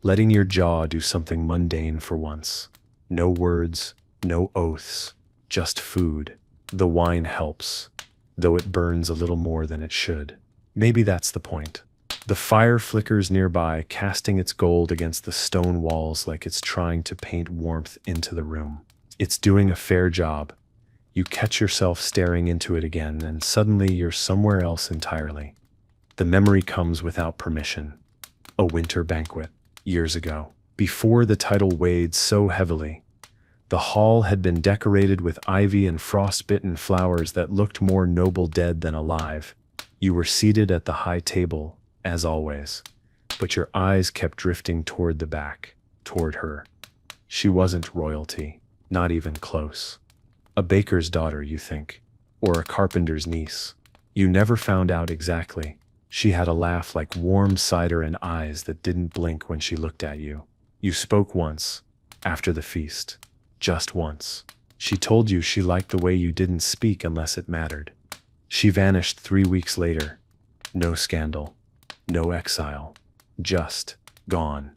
letting your jaw do something mundane for once. No words, no oaths, just food. The wine helps, though it burns a little more than it should. Maybe that's the point. The fire flickers nearby, casting its gold against the stone walls like it's trying to paint warmth into the room. It's doing a fair job. You catch yourself staring into it again, and suddenly you're somewhere else entirely. The memory comes without permission. A winter banquet, years ago. Before the title weighed so heavily, the hall had been decorated with ivy and frostbitten flowers that looked more noble dead than alive. You were seated at the high table, as always, but your eyes kept drifting toward the back, toward her. She wasn't royalty, not even close. A baker's daughter, you think, or a carpenter's niece. You never found out exactly. She had a laugh like warm cider and eyes that didn't blink when she looked at you. You spoke once, after the feast. Just once. She told you she liked the way you didn't speak unless it mattered. She vanished 3 weeks later. No scandal. No exile. Just gone.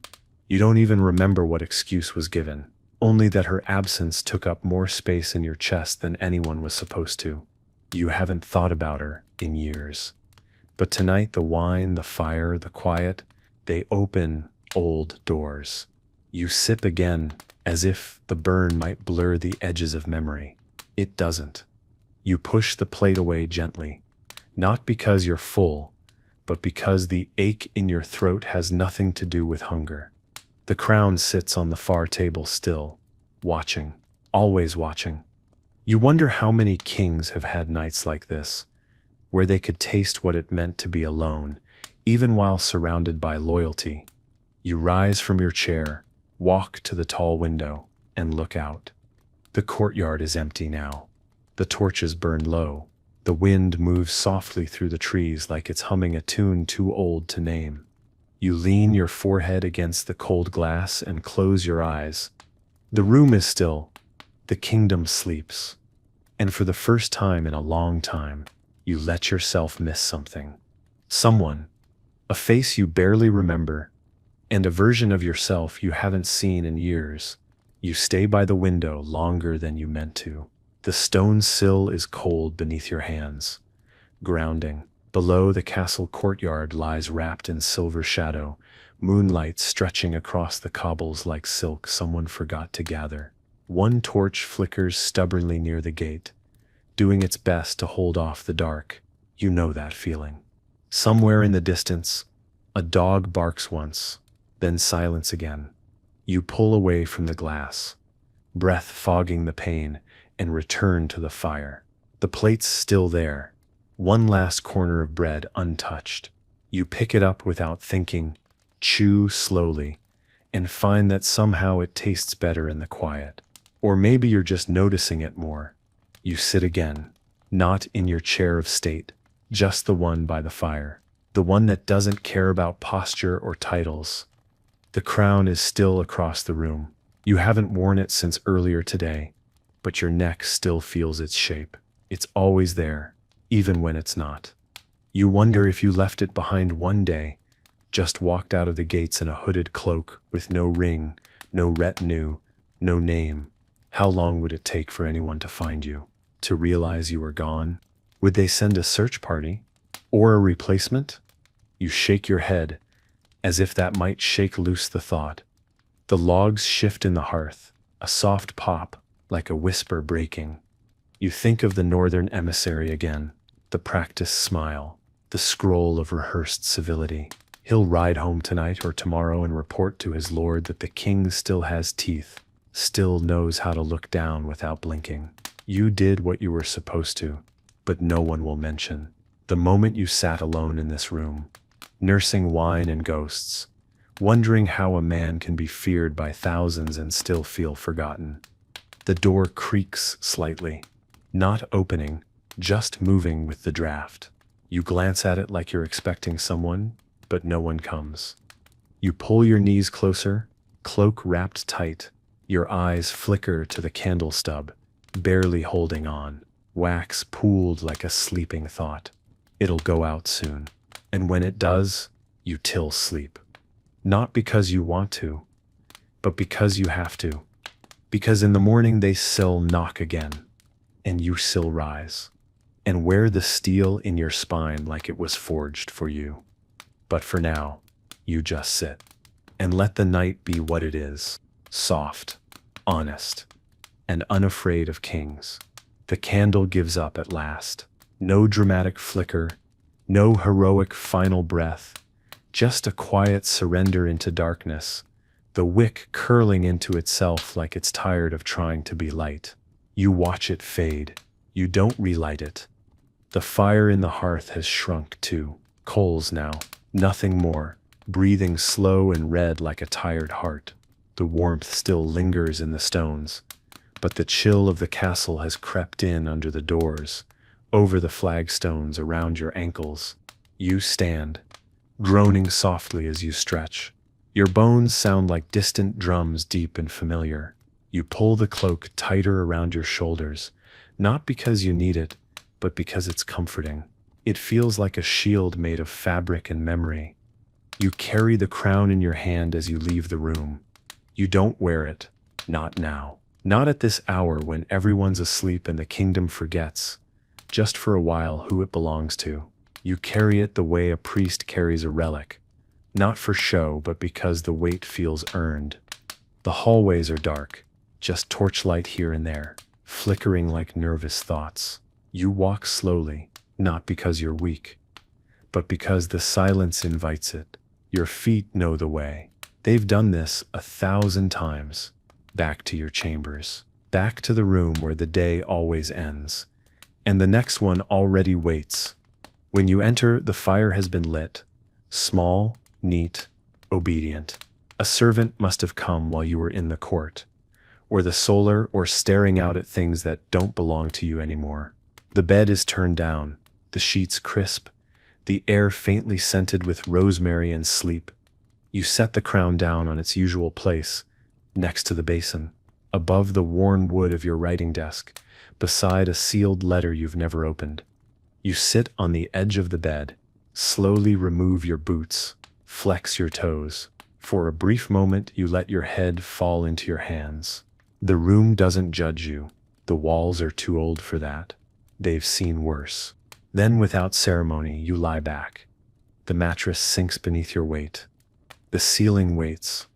You don't even remember what excuse was given, only that her absence took up more space in your chest than anyone was supposed to. You haven't thought about her in years. But tonight the wine, the fire, the quiet, they open old doors. You sip again, as if the burn might blur the edges of memory. It doesn't. You push the plate away gently, not because you're full, but because the ache in your throat has nothing to do with hunger. The crown sits on the far table still, watching, always watching. You wonder how many kings have had nights like this, where they could taste what it meant to be alone, even while surrounded by loyalty. You rise from your chair, walk to the tall window, and look out. The courtyard is empty now. The torches burn low. The wind moves softly through the trees like it's humming a tune too old to name. You lean your forehead against the cold glass and close your eyes. The room is still. The kingdom sleeps. And for the first time in a long time, you let yourself miss something. Someone. A face you barely remember, and a version of yourself you haven't seen in years. You stay by the window longer than you meant to. The stone sill is cold beneath your hands, grounding. Below, the castle courtyard lies wrapped in silver shadow, moonlight stretching across the cobbles like silk someone forgot to gather. One torch flickers stubbornly near the gate, doing its best to hold off the dark. You know that feeling. Somewhere in the distance, a dog barks once, then silence again. You pull away from the glass, breath fogging the pain, and return to the fire. The plate's still there, one last corner of bread untouched. You pick it up without thinking, chew slowly, and find that somehow it tastes better in the quiet. Or maybe you're just noticing it more. You sit again, not in your chair of state, just the one by the fire, the one that doesn't care about posture or titles. The crown is still across the room. You haven't worn it since earlier today, but your neck still feels its shape. It's always there, even when it's not. You wonder if you left it behind one day, just walked out of the gates in a hooded cloak with no ring, no retinue, no name. How long would it take for anyone to find you, to realize you were gone? Would they send a search party? Or a replacement? You shake your head, as if that might shake loose the thought. The logs shift in the hearth, a soft pop, like a whisper breaking. You think of the northern emissary again, the practiced smile, the scroll of rehearsed civility. He'll ride home tonight or tomorrow and report to his lord that the king still has teeth, still knows how to look down without blinking. You did what you were supposed to, but no one will mention the moment you sat alone in this room, nursing wine and ghosts, wondering how a man can be feared by thousands and still feel forgotten. The door creaks slightly, not opening, just moving with the draft. You glance at it like you're expecting someone, but no one comes. You pull your knees closer, cloak wrapped tight. Your eyes flicker to the candle stub, barely holding on, wax pooled like a sleeping thought. It'll go out soon. And when it does, you till sleep. Not because you want to, but because you have to. Because in the morning they still knock again, and you still rise, and wear the steel in your spine like it was forged for you. But for now, you just sit, and let the night be what it is, soft, honest, and unafraid of kings. The candle gives up at last. No dramatic flicker, no heroic final breath, just a quiet surrender into darkness, the wick curling into itself like it's tired of trying to be light. You watch it fade. You don't relight it. The fire in the hearth has shrunk too. Coals now, nothing more, breathing slow and red like a tired heart. The warmth still lingers in the stones, but the chill of the castle has crept in under the doors, over the flagstones around your ankles. You stand, groaning softly as you stretch. Your bones sound like distant drums, deep and familiar. You pull the cloak tighter around your shoulders, not because you need it, but because it's comforting. It feels like a shield made of fabric and memory. You carry the crown in your hand as you leave the room. You don't wear it, not now. Not at this hour when everyone's asleep and the kingdom forgets, just for a while, who it belongs to. You carry it the way a priest carries a relic, not for show, but because the weight feels earned. The hallways are dark, just torchlight here and there, flickering like nervous thoughts. You walk slowly, not because you're weak, but because the silence invites it. Your feet know the way. They've done this 1,000 times. Back to your chambers, back to the room where the day always ends, and the next one already waits. When you enter, the fire has been lit. Small, neat, obedient. A servant must have come while you were in the court, or the solar, or staring out at things that don't belong to you anymore. The bed is turned down, the sheets crisp, the air faintly scented with rosemary and sleep. You set the crown down on its usual place, next to the basin, above the worn wood of your writing desk, beside a sealed letter you've never opened. You sit on the edge of the bed, slowly remove your boots, flex your toes. For a brief moment, you let your head fall into your hands. The room doesn't judge you. The walls are too old for that. They've seen worse. Then, without ceremony, you lie back. The mattress sinks beneath your weight. The ceiling waits.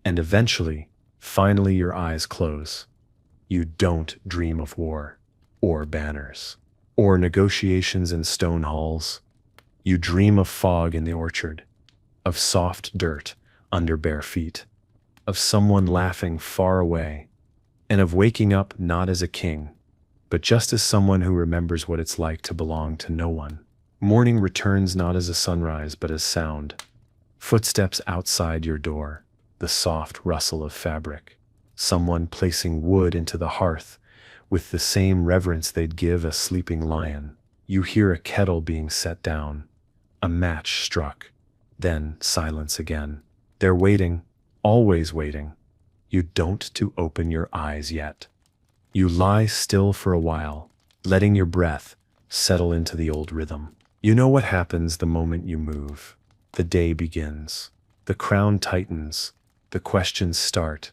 And eventually, finally, your eyes close. You don't dream of war, or banners, or negotiations in stone halls. You dream of fog in the orchard, of soft dirt under bare feet, of someone laughing far away, and of waking up not as a king, but just as someone who remembers what it's like to belong to no one. Morning returns not as a sunrise but as sound. Footsteps outside your door, the soft rustle of fabric. Someone placing wood into the hearth with the same reverence they'd give a sleeping lion. You hear a kettle being set down, a match struck, then silence again. They're waiting, always waiting. You don't to open your eyes yet. You lie still for a while, letting your breath settle into the old rhythm. You know what happens the moment you move. The day begins. The crown tightens. The questions start.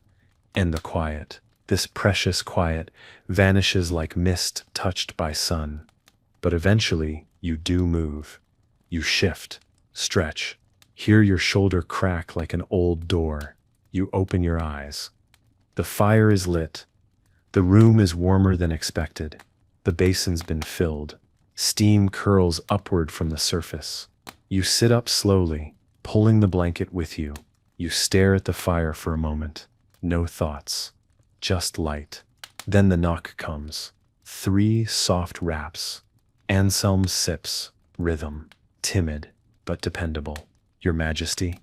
And the quiet, this precious quiet, vanishes like mist touched by sun. But eventually, you do move. You shift, stretch, hear your shoulder crack like an old door. You open your eyes. The fire is lit. The room is warmer than expected. The basin's been filled. Steam curls upward from the surface. You sit up slowly, pulling the blanket with you. You stare at the fire for a moment. No thoughts, just light. Then the knock comes. 3 soft raps. Anselm sips, rhythm, timid but dependable. Your Majesty?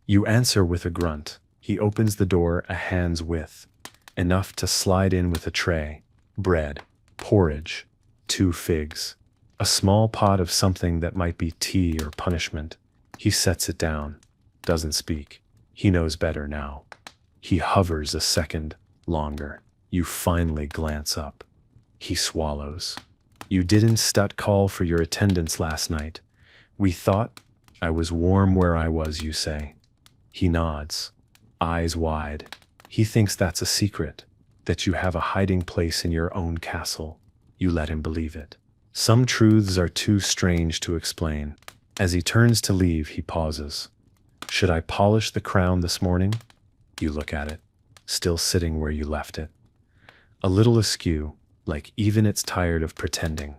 You answer with a grunt. He opens the door a hand's width, enough to slide in with a tray. Bread, porridge, 2 figs, a small pot of something that might be tea or punishment. He sets it down, doesn't speak. He knows better now. He hovers a second longer. You finally glance up. He swallows. You didn't call for your attendance last night. We thought I was warm where I was, you say. He nods, eyes wide. He thinks that's a secret, that you have a hiding place in your own castle. You let him believe it. Some truths are too strange to explain. As he turns to leave, he pauses. Should I polish the crown this morning? You look at it, still sitting where you left it. A little askew, like even it's tired of pretending.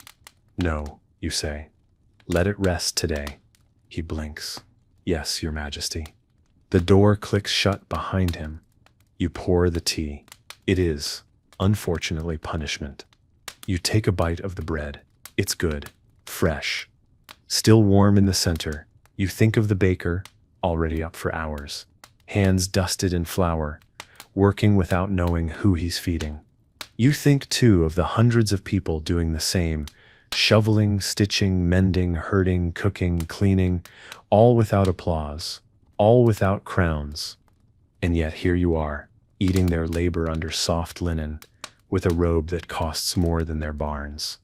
No, you say. Let it rest today. He blinks. Yes, Your Majesty. The door clicks shut behind him. You pour the tea. It is, unfortunately, punishment. You take a bite of the bread. It's good, fresh, still warm in the center. You think of the baker, already up for hours, hands dusted in flour, working without knowing who he's feeding. You think, too, of the hundreds of people doing the same, shoveling, stitching, mending, herding, cooking, cleaning, all without applause, all without crowns. And yet here you are, eating their labor under soft linen, with a robe that costs more than their barns.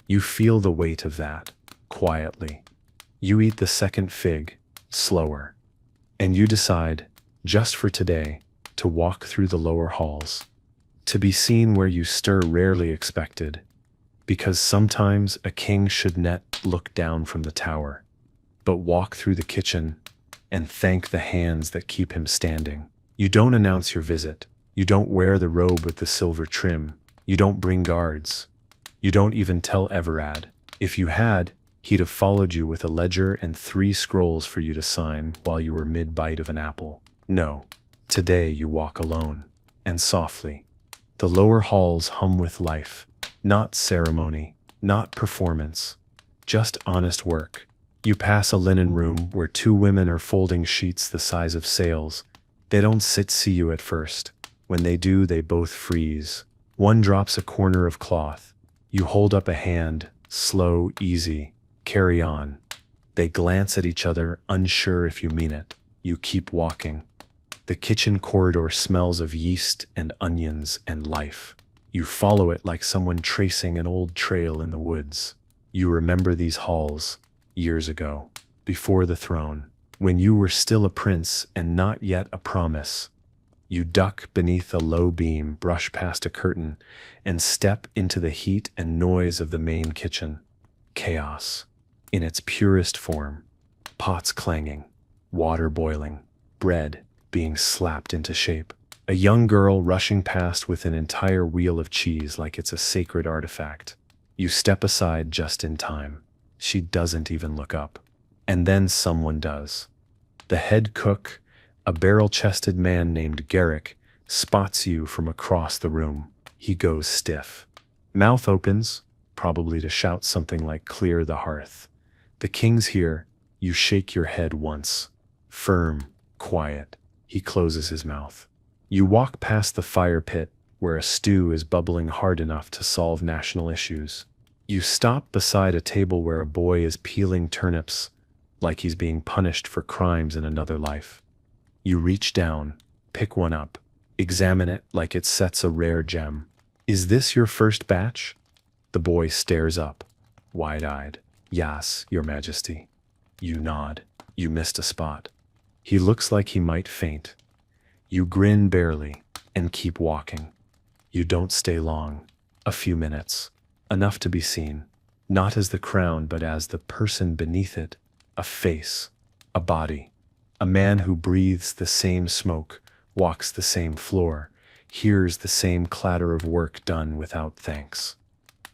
You feel the weight of that, quietly. You eat the second fig, slower. And you decide, just for today, to walk through the lower halls. To be seen where you stir rarely expected. Because sometimes a king should not look down from the tower, but walk through the kitchen and thank the hands that keep him standing. You don't announce your visit. You don't wear the robe with the silver trim. You don't bring guards. You don't even tell Everard. If you had, he'd have followed you with a ledger and 3 scrolls for you to sign while you were mid-bite of an apple. No, today you walk alone, and softly. The lower halls hum with life, not ceremony, not performance, just honest work. You pass a linen room where 2 women are folding sheets the size of sails. They don't see you at first. When they do, they both freeze. One drops a corner of cloth. You hold up a hand, slow, easy, carry on. They glance at each other, unsure if you mean it. You keep walking. The kitchen corridor smells of yeast and onions and life. You follow it like someone tracing an old trail in the woods. You remember these halls, years ago, before the throne, when you were still a prince and not yet a promise. You duck beneath a low beam, brush past a curtain, and step into the heat and noise of the main kitchen. Chaos, in its purest form. Pots clanging, water boiling, bread being slapped into shape. A young girl rushing past with an entire wheel of cheese like it's a sacred artifact. You step aside just in time. She doesn't even look up. And then someone does. The head cook, a barrel-chested man named Garrick, spots you from across the room. He goes stiff. Mouth opens, probably to shout something like "clear the hearth." The king's here. You shake your head once. Firm, quiet. He closes his mouth. You walk past the fire pit, where a stew is bubbling hard enough to solve national issues. You stop beside a table where a boy is peeling turnips, like he's being punished for crimes in another life. You reach down, pick one up, examine it like it sets a rare gem. Is this your first batch? The boy stares up, wide-eyed. Yes, Your Majesty. You nod. You missed a spot. He looks like he might faint. You grin barely and keep walking. You don't stay long. A few minutes. Enough to be seen, not as the crown but as the person beneath it. A face, a body, a man who breathes the same smoke, walks the same floor, hears the same clatter of work done without thanks.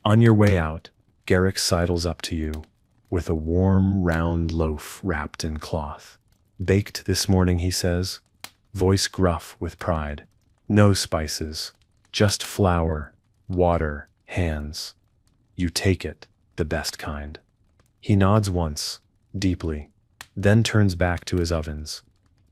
On your way out, Garrick sidles up to you with a warm, round loaf wrapped in cloth. Baked this morning, he says, voice gruff with pride. No spices, just flour, water, hands. You take it, the best kind. He nods once, deeply, then turns back to his ovens.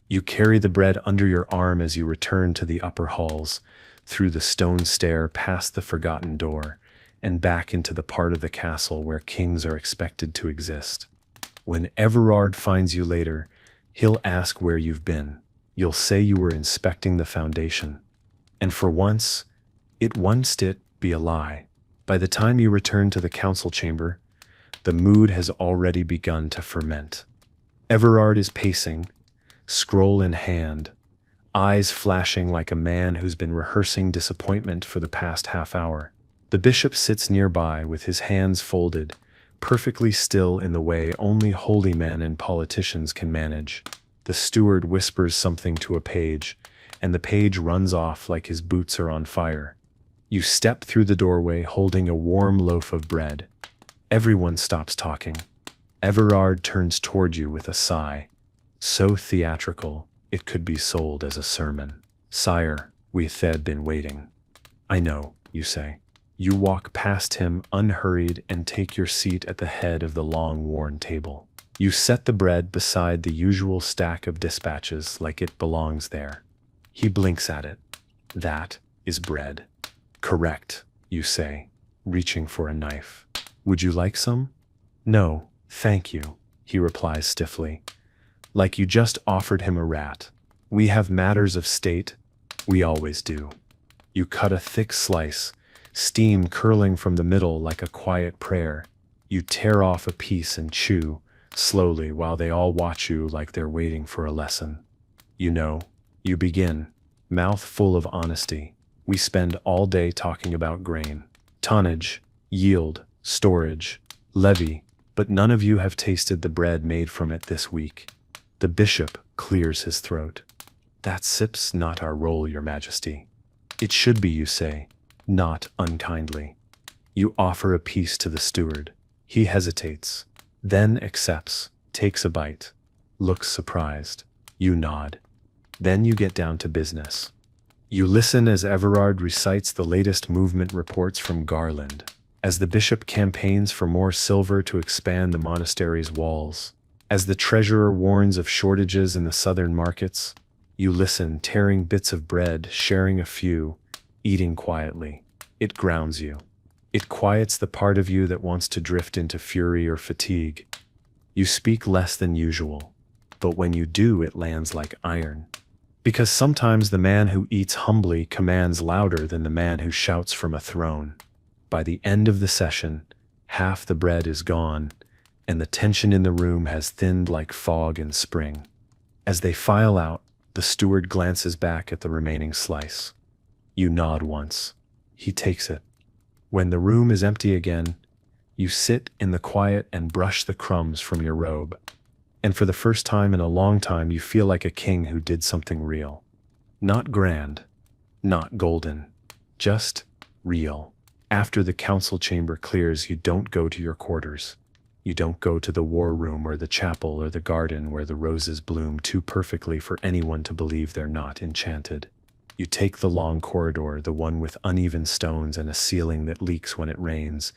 You carry the bread under your arm as you return to the upper halls, through the stone stair past the forgotten door, and back into the part of the castle where kings are expected to exist. When Everard finds you later, he'll ask where you've been. You'll say you were inspecting the foundation. And for once, it won't be a lie. By the time you return to the council chamber, the mood has already begun to ferment. Everard is pacing, scroll in hand, eyes flashing like a man who's been rehearsing disappointment for the past half hour. The bishop sits nearby with his hands folded, perfectly still in the way only holy men and politicians can manage. The steward whispers something to a page, and the page runs off like his boots are on fire. You step through the doorway holding a warm loaf of bread. Everyone stops talking. Everard turns toward you with a sigh. So theatrical, it could be sold as a sermon. Sire, we've been waiting. I know, you say. You walk past him unhurried and take your seat at the head of the long worn table. You set the bread beside the usual stack of dispatches like it belongs there. He blinks at it. That is bread. Correct, you say, reaching for a knife. Would you like some? No, thank you, he replies stiffly, like you just offered him a rat. We have matters of state. We always do. You cut a thick slice, steam curling from the middle like a quiet prayer. You tear off a piece and chew, slowly, while they all watch you like they're waiting for a lesson. You know, you begin, mouth full of honesty. We spend all day talking about grain, tonnage, yield, storage, levy, but none of you have tasted the bread made from it this week. The bishop clears his throat. That sip's not our role, Your Majesty. It should be, you say, not unkindly. You offer a piece to the steward. He hesitates, then accepts, takes a bite, looks surprised. You nod. Then you get down to business. You listen as Everard recites the latest movement reports from Garland, as the bishop campaigns for more silver to expand the monastery's walls, as the treasurer warns of shortages in the southern markets. You listen, tearing bits of bread, sharing a few, eating quietly. It grounds you. It quiets the part of you that wants to drift into fury or fatigue. You speak less than usual, but when you do, it lands like iron. Because sometimes the man who eats humbly commands louder than the man who shouts from a throne. By the end of the session, half the bread is gone, and the tension in the room has thinned like fog in spring. As they file out, the steward glances back at the remaining slice. You nod once. He takes it. When the room is empty again, you sit in the quiet and brush the crumbs from your robe. And for the first time in a long time, you feel like a king who did something real. Not grand, not golden, just real. After the council chamber clears, you don't go to your quarters. You don't go to the war room or the chapel or the garden where the roses bloom too perfectly for anyone to believe they're not enchanted. You take the long corridor, the one with uneven stones and a ceiling that leaks when it rains,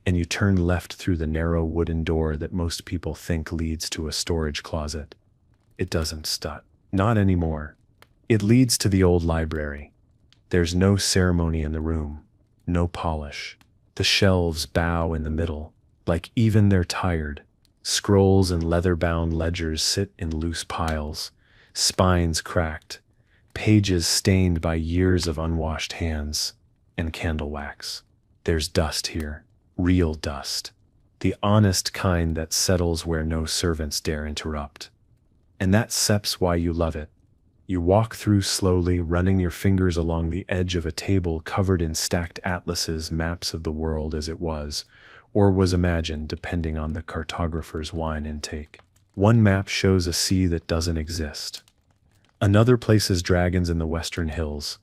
and you turn left through the narrow wooden door that most people think leads to a storage closet. It doesn't stop. Not anymore. It leads to the old library. There's no ceremony in the room, no polish. The shelves bow in the middle, like even they're tired. Scrolls and leather-bound ledgers sit in loose piles, spines cracked, pages stained by years of unwashed hands, and candle wax. There's dust here, real dust, the honest kind that settles where no servants dare interrupt. And that's why you love it. You walk through slowly, running your fingers along the edge of a table covered in stacked atlases, maps of the world as it was, or was imagined depending on the cartographer's wine intake. One map shows a sea that doesn't exist. Another places dragons in the western hills.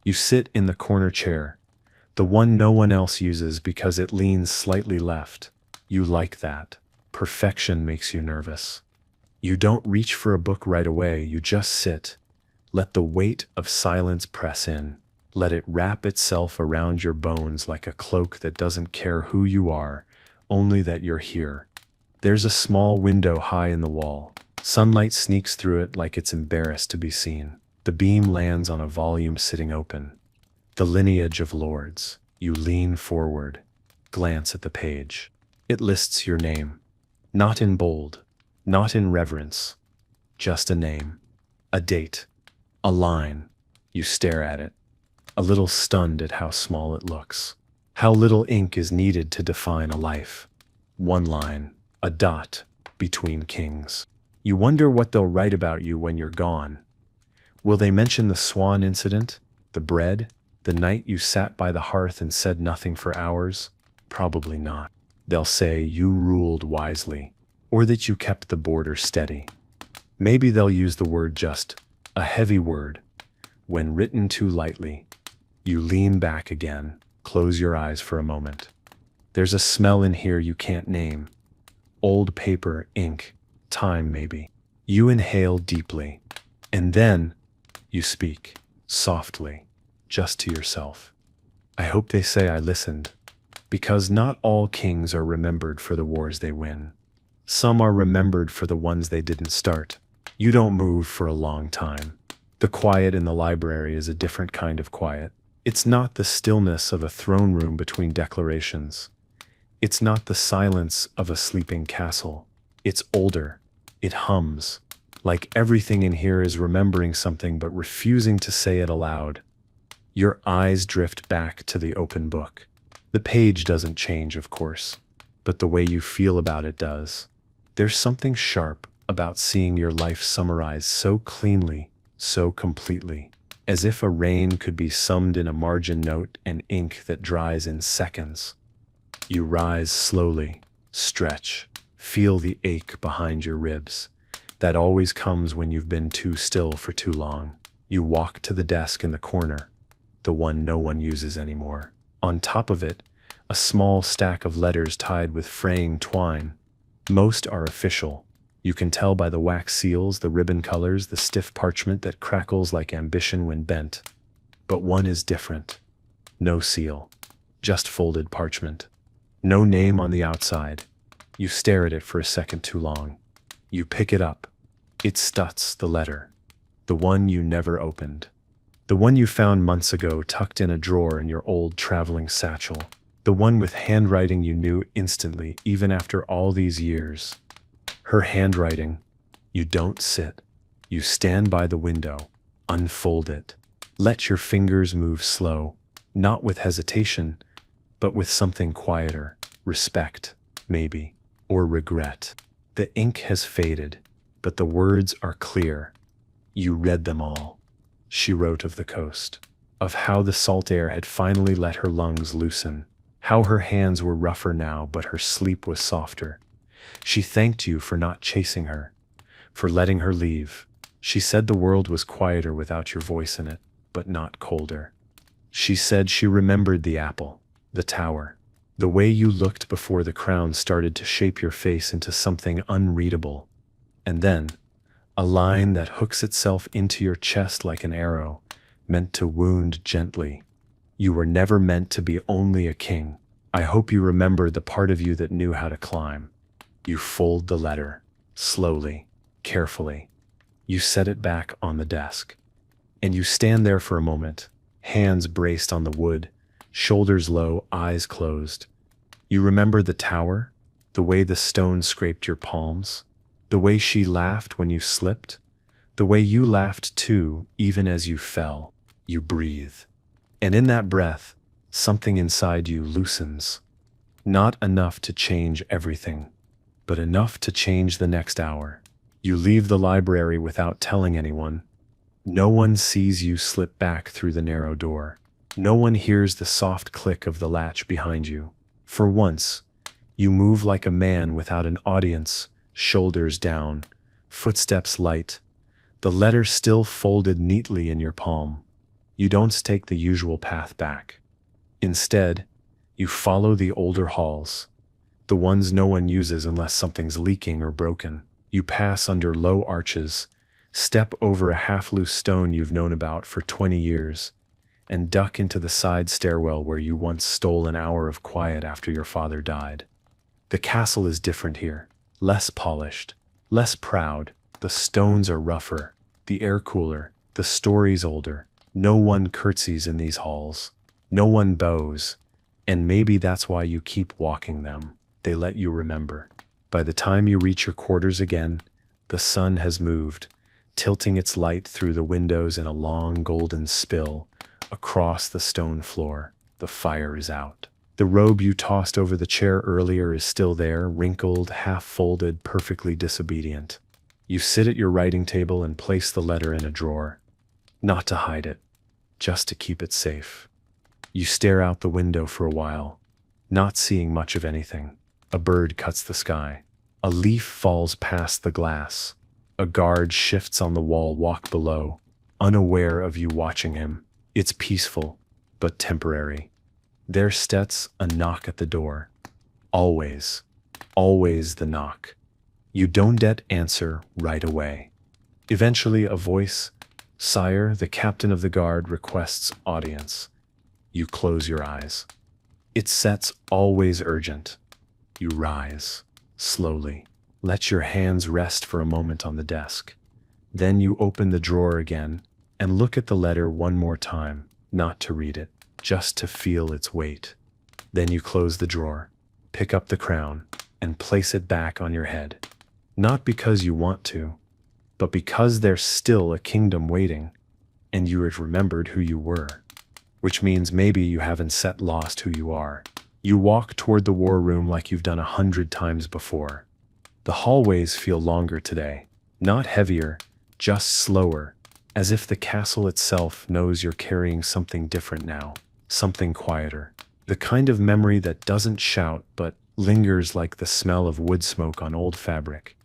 You sit in the corner chair, the one no one else uses because it leans slightly left. You like that. Perfection makes you nervous. You don't reach for a book right away, you just sit. Let the weight of silence press in. Let it wrap itself around your bones like a cloak that doesn't care who you are, only that you're here. There's a small window high in the wall. Sunlight sneaks through it like it's embarrassed to be seen. The beam lands on a volume sitting open. The Lineage of Lords. You lean forward, glance at the page. It lists your name. Not in bold. Not in reverence, just a name, a date, a line. You stare at it, a little stunned at how small it looks, how little ink is needed to define a life. One line, a dot between kings. You wonder what they'll write about you when you're gone. Will they mention the swan incident, the bread, the night you sat by the hearth and said nothing for hours? Probably not. They'll say you ruled wisely, or that you kept the border steady. Maybe they'll use the word just, a heavy word. When written too lightly, you lean back again, close your eyes for a moment. There's a smell in here you can't name. Old paper, ink, time maybe. You inhale deeply, and then you speak, softly, just to yourself. I hope they say I listened, because not all kings are remembered for the wars they win. Some are remembered for the ones they didn't start. You don't move for a long time. The quiet in the library is a different kind of quiet. It's not the stillness of a throne room between declarations. It's not the silence of a sleeping castle. It's older. It hums. Like everything in here is remembering something but refusing to say it aloud. Your eyes drift back to the open book. The page doesn't change, of course, but the way you feel about it does. There's something sharp about seeing your life summarized so cleanly, so completely, as if a reign could be summed in a margin note and ink that dries in seconds. You rise slowly, stretch, feel the ache behind your ribs. That always comes when you've been too still for too long. You walk to the desk in the corner, the one no one uses anymore. On top of it, a small stack of letters tied with fraying twine. Most are official. You can tell by the wax seals, the ribbon colors, the stiff parchment that crackles like ambition when bent. But one is different. No seal, just folded parchment. No name on the outside. You stare at it for a second too long. You pick it up. It Stutz, the letter. The one you never opened. The one you found months ago tucked in a drawer in your old traveling satchel. The one with handwriting you knew instantly, even after all these years. Her handwriting. You don't sit. You stand by the window. Unfold it. Let your fingers move slow, not with hesitation, but with something quieter. Respect, maybe, or regret. The ink has faded, but the words are clear. You read them all. She wrote of the coast, of how the salt air had finally let her lungs loosen, how her hands were rougher now, but her sleep was softer. She thanked you for not chasing her, for letting her leave. She said the world was quieter without your voice in it, but not colder. She said she remembered the apple, the tower, the way you looked before the crown started to shape your face into something unreadable. And then, a line that hooks itself into your chest like an arrow, meant to wound gently. You were never meant to be only a king. I hope you remember the part of you that knew how to climb. You fold the letter, slowly, carefully. You set it back on the desk. And you stand there for a moment, hands braced on the wood, shoulders low, eyes closed. You remember the tower, the way the stone scraped your palms, the way she laughed when you slipped, the way you laughed too, even as you fell. You breathe. And in that breath, something inside you loosens. Not enough to change everything, but enough to change the next hour. You leave the library without telling anyone. No one sees you slip back through the narrow door. No one hears the soft click of the latch behind you. For once, you move like a man without an audience, shoulders down, footsteps light, the letter still folded neatly in your palm. You don't take the usual path back. Instead, you follow the older halls, the ones no one uses unless something's leaking or broken. You pass under low arches, step over a half-loose stone you've known about for 20 years, and duck into the side stairwell where you once stole an hour of quiet after your father died. The castle is different here, less polished, less proud. The stones are rougher, the air cooler, the stories older. No one curtsies in these halls. No one bows. And maybe that's why you keep walking them. They let you remember. By the time you reach your quarters again, the sun has moved, tilting its light through the windows in a long golden spill across the stone floor. The fire is out. The robe you tossed over the chair earlier is still there, wrinkled, half-folded, perfectly disobedient. You sit at your writing table and place the letter in a drawer. Not to hide it, just to keep it safe. You stare out the window for a while, not seeing much of anything. A bird cuts the sky. A leaf falls past the glass. A guard shifts on the wall walk below, unaware of you watching him. It's peaceful, but temporary. There steps a knock at the door. Always, always the knock. You don't answer right away. Eventually a voice, "Sire, the captain of the guard requests audience." You close your eyes. It sets always urgent. You rise, slowly. Let your hands rest for a moment on the desk. Then you open the drawer again and look at the letter one more time, not to read it, just to feel its weight. Then you close the drawer, pick up the crown, and place it back on your head. Not because you want to, but because there's still a kingdom waiting, and you have remembered who you were. Which means maybe you haven't lost who you are. You walk toward the war room like you've done 100 times before. The hallways feel longer today, not heavier, just slower, as if the castle itself knows you're carrying something different now, something quieter. The kind of memory that doesn't shout but lingers like the smell of wood smoke on old fabric.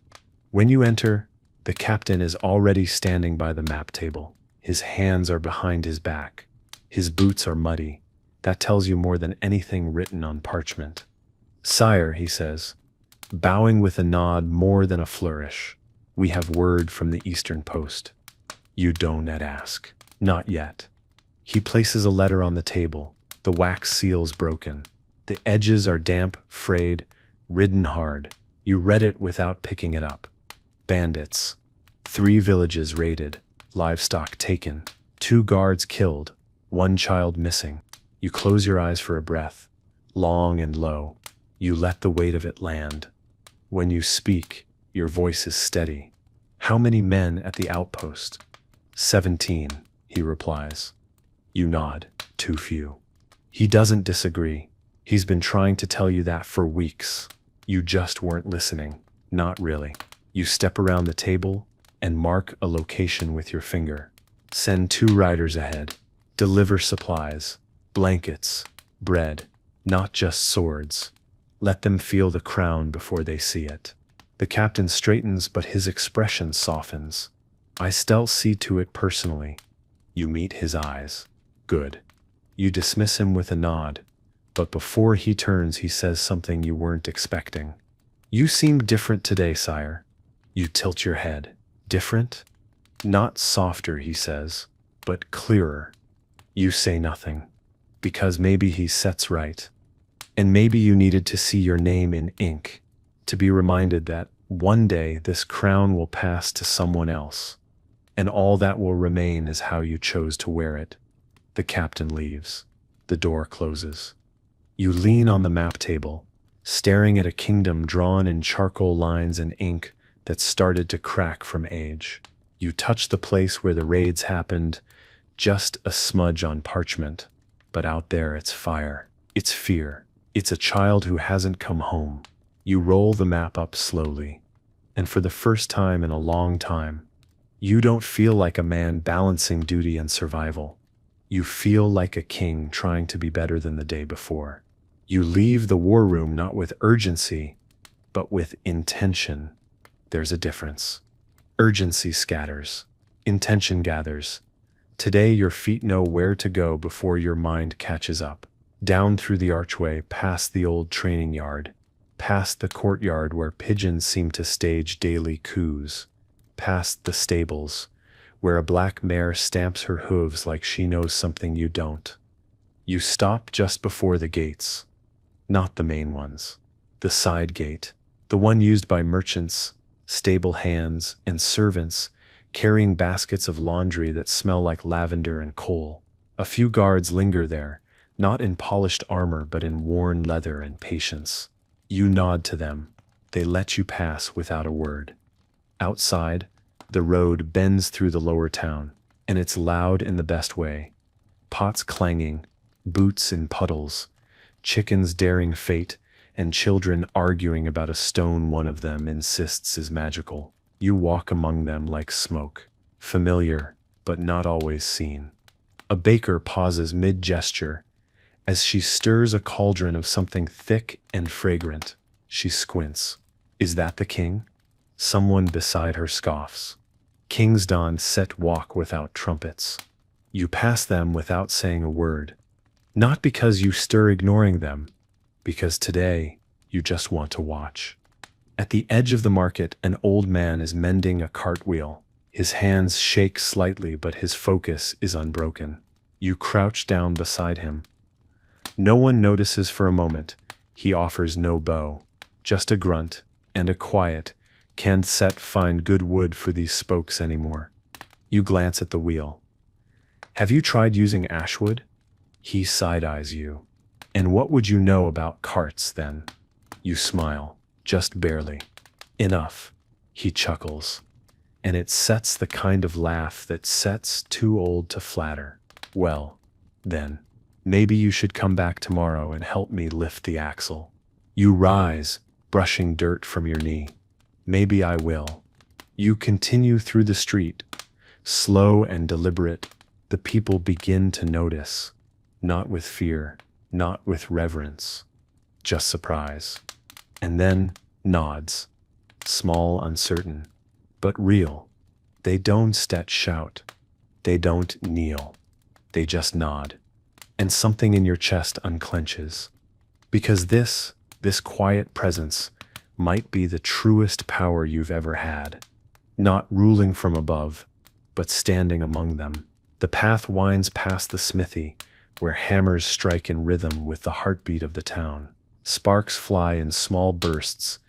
When you enter, the captain is already standing by the map table. His hands are behind his back. His boots are muddy. That tells you more than anything written on parchment. "Sire," he says, bowing with a nod more than a flourish, "we have word from the Eastern Post." You don't ask. Not yet. He places a letter on the table. The wax seal's broken. The edges are damp, frayed, written hard. You read it without picking it up. Bandits. 3 villages raided. Livestock taken. 2 guards killed. 1 child missing. You close your eyes for a breath. Long and low. You let the weight of it land. When you speak, your voice is steady. "How many men at the outpost?" 17, he replies. You nod. "Too few." He doesn't disagree. He's been trying to tell you that for weeks. You just weren't listening. Not really. You step around the table and mark a location with your finger. Send 2 riders ahead. Deliver supplies, blankets, bread, not just swords. Let them feel the crown before they see it. The captain straightens, but his expression softens. "I still see to it personally." You meet his eyes. Good. You dismiss him with a nod, but before he turns he says something you weren't expecting. "You seem different today, sire." You tilt your head. "Different?" "Not softer," he says. but clearer. You say nothing, because maybe he sets right. And maybe you needed to see your name in ink, to be reminded that one day this crown will pass to someone else, and all that will remain is how you chose to wear it. The captain leaves. The door closes. You lean on the map table, staring at a kingdom drawn in charcoal lines and ink that started to crack from age. You touch the place where the raids happened, just a smudge on parchment, but out there it's fire, it's fear, it's a child who hasn't come home. You roll the map up slowly, and for the first time in a long time, you don't feel like a man balancing duty and survival. You feel like a king trying to be better than the day before. You leave the war room not with urgency, but with intention. There's a difference. Urgency scatters. Intention gathers. Today your feet know where to go before your mind catches up. Down through the archway, past the old training yard, past the courtyard where pigeons seem to stage daily coups, past the stables, where a black mare stamps her hooves like she knows something you don't. You stop just before the gates. Not the main ones. The side gate. The one used by merchants, stable hands, and servants, carrying baskets of laundry that smell like lavender and coal. A few guards linger there, not in polished armor but in worn leather and patience. You nod to them. They let you pass without a word. Outside, the road bends through the lower town, and it's loud in the best way. Pots clanging, boots in puddles, chickens daring fate, and children arguing about a stone one of them insists is magical. You walk among them like smoke, familiar, but not always seen. A baker pauses mid-gesture as she stirs a cauldron of something thick and fragrant. She squints. Is that the king? Someone beside her scoffs. Kings don set walk without trumpets. You pass them without saying a word. Not because you stir ignoring them, because today you just want to watch. At the edge of the market, an old man is mending a cartwheel. His hands shake slightly, but his focus is unbroken. You crouch down beside him. No one notices for a moment. He offers no bow, just a grunt and a quiet, "Can't set find good wood for these spokes anymore." You glance at the wheel. Have you tried using ashwood? He side-eyes you. And what would you know about carts then? You smile, just barely. Enough. He chuckles. And it sets the kind of laugh that sets too old to flatter. Well, then, maybe you should come back tomorrow and help me lift the axle. You rise, brushing dirt from your knee. Maybe I will. You continue through the street, slow and deliberate. The people begin to notice, not with fear, not with reverence, just surprise. And then nods, small, uncertain, but real. They don't shout. They don't kneel. They just nod. And something in your chest unclenches. Because this quiet presence might be the truest power you've ever had. Not ruling from above, but standing among them. The path winds past the smithy, where hammers strike in rhythm with the heartbeat of the town. Sparks fly in small bursts,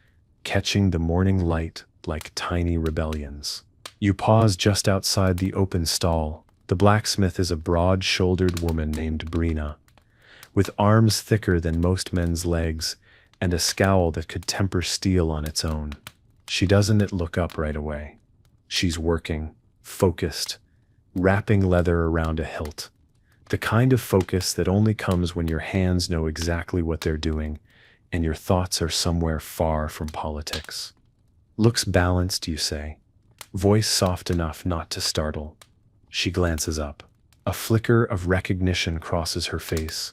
catching the morning light like tiny rebellions. You pause just outside the open stall. The blacksmith is a broad-shouldered woman named Brina, with arms thicker than most men's legs and a scowl that could temper steel on its own. She doesn't look up right away. She's working, focused, wrapping leather around a hilt. The kind of focus that only comes when your hands know exactly what they're doing and your thoughts are somewhere far from politics. Looks balanced, you say. Voice soft enough not to startle. She glances up. A flicker of recognition crosses her face,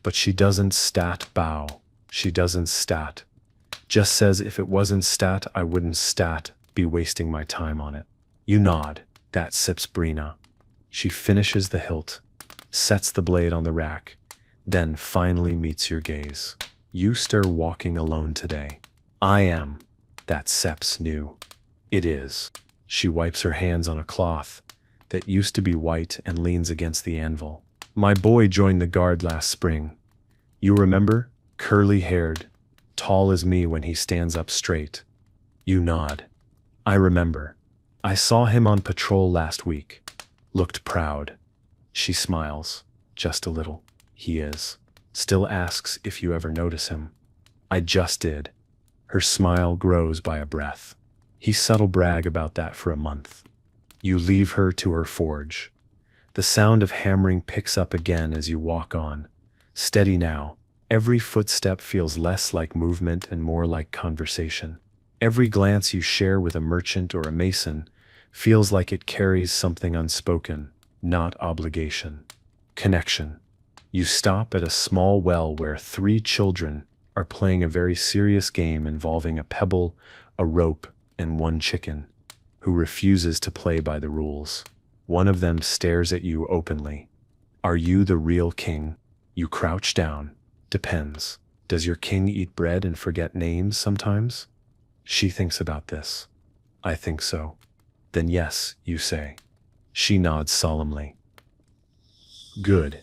but she doesn't bow. She doesn't just says, if it wasn't I wouldn't be wasting my time on it. You nod. That sips Brina. She finishes the hilt, sets the blade on the rack, then finally meets your gaze. You stir walking alone today. I am. That Seps knew. It is. She wipes her hands on a cloth, that used to be white and leans against the anvil. My boy joined the guard last spring. You remember? Curly-haired, tall as me when he stands up straight. You nod. I remember. I saw him on patrol last week. Looked proud. She smiles. Just a little. He is. Still asks if you ever notice him. I just did. Her smile grows by a breath. He subtle brag about that for a month. You leave her to her forge. The sound of hammering picks up again as you walk on. Steady now. Every footstep feels less like movement and more like conversation. Every glance you share with a merchant or a mason feels like it carries something unspoken, not obligation. Connection. You stop at a small well where 3 children are playing a very serious game involving a pebble, a rope, and 1 chicken, who refuses to play by the rules. One of them stares at you openly. Are you the real king? You crouch down. Depends. Does your king eat bread and forget names sometimes? She thinks about this. I think so. Then yes, you say. She nods solemnly. Good.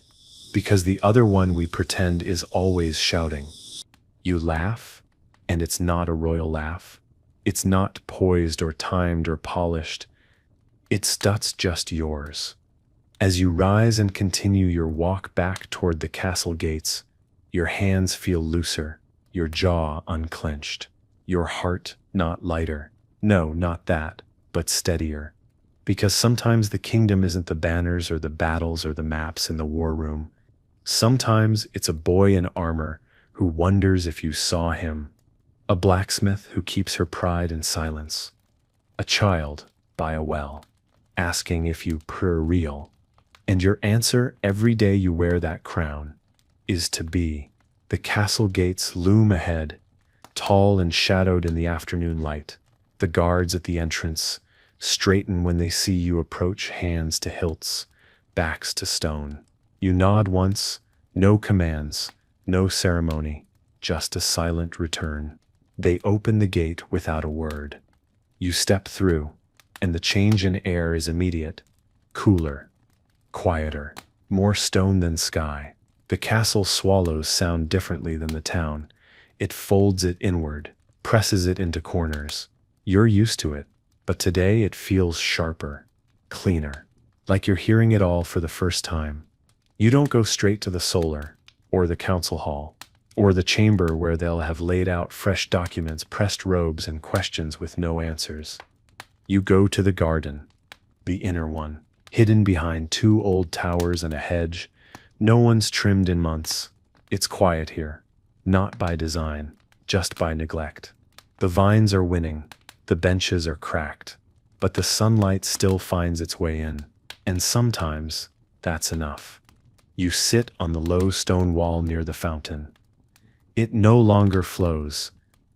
Because the other one we pretend is always shouting. You laugh, and it's not a royal laugh. It's not poised or timed or polished. It's just yours. As you rise and continue your walk back toward the castle gates, your hands feel looser, your jaw unclenched, your heart not lighter. No, not that, but steadier. Because sometimes the kingdom isn't the banners or the battles or the maps in the war room. Sometimes it's a boy in armor who wonders if you saw him, a blacksmith who keeps her pride in silence, a child by a well, asking if you purr real. And your answer every day you wear that crown is to be. The castle gates loom ahead, tall and shadowed in the afternoon light. The guards at the entrance straighten when they see you approach, hands to hilts, backs to stone. You nod once, no commands, no ceremony, just a silent return. They open the gate without a word. You step through, and the change in air is immediate, cooler, quieter, more stone than sky. The castle swallows sound differently than the town. It folds it inward, presses it into corners. You're used to it, but today it feels sharper, cleaner, like you're hearing it all for the first time. You don't go straight to the solar, or the council hall, or the chamber where they'll have laid out fresh documents, pressed robes, and questions with no answers. You go to the garden, the inner one, hidden behind 2 old towers and a hedge. No one's trimmed in months. It's quiet here, not by design, just by neglect. The vines are winning, the benches are cracked, but the sunlight still finds its way in, and sometimes that's enough. You sit on the low stone wall near the fountain. It no longer flows,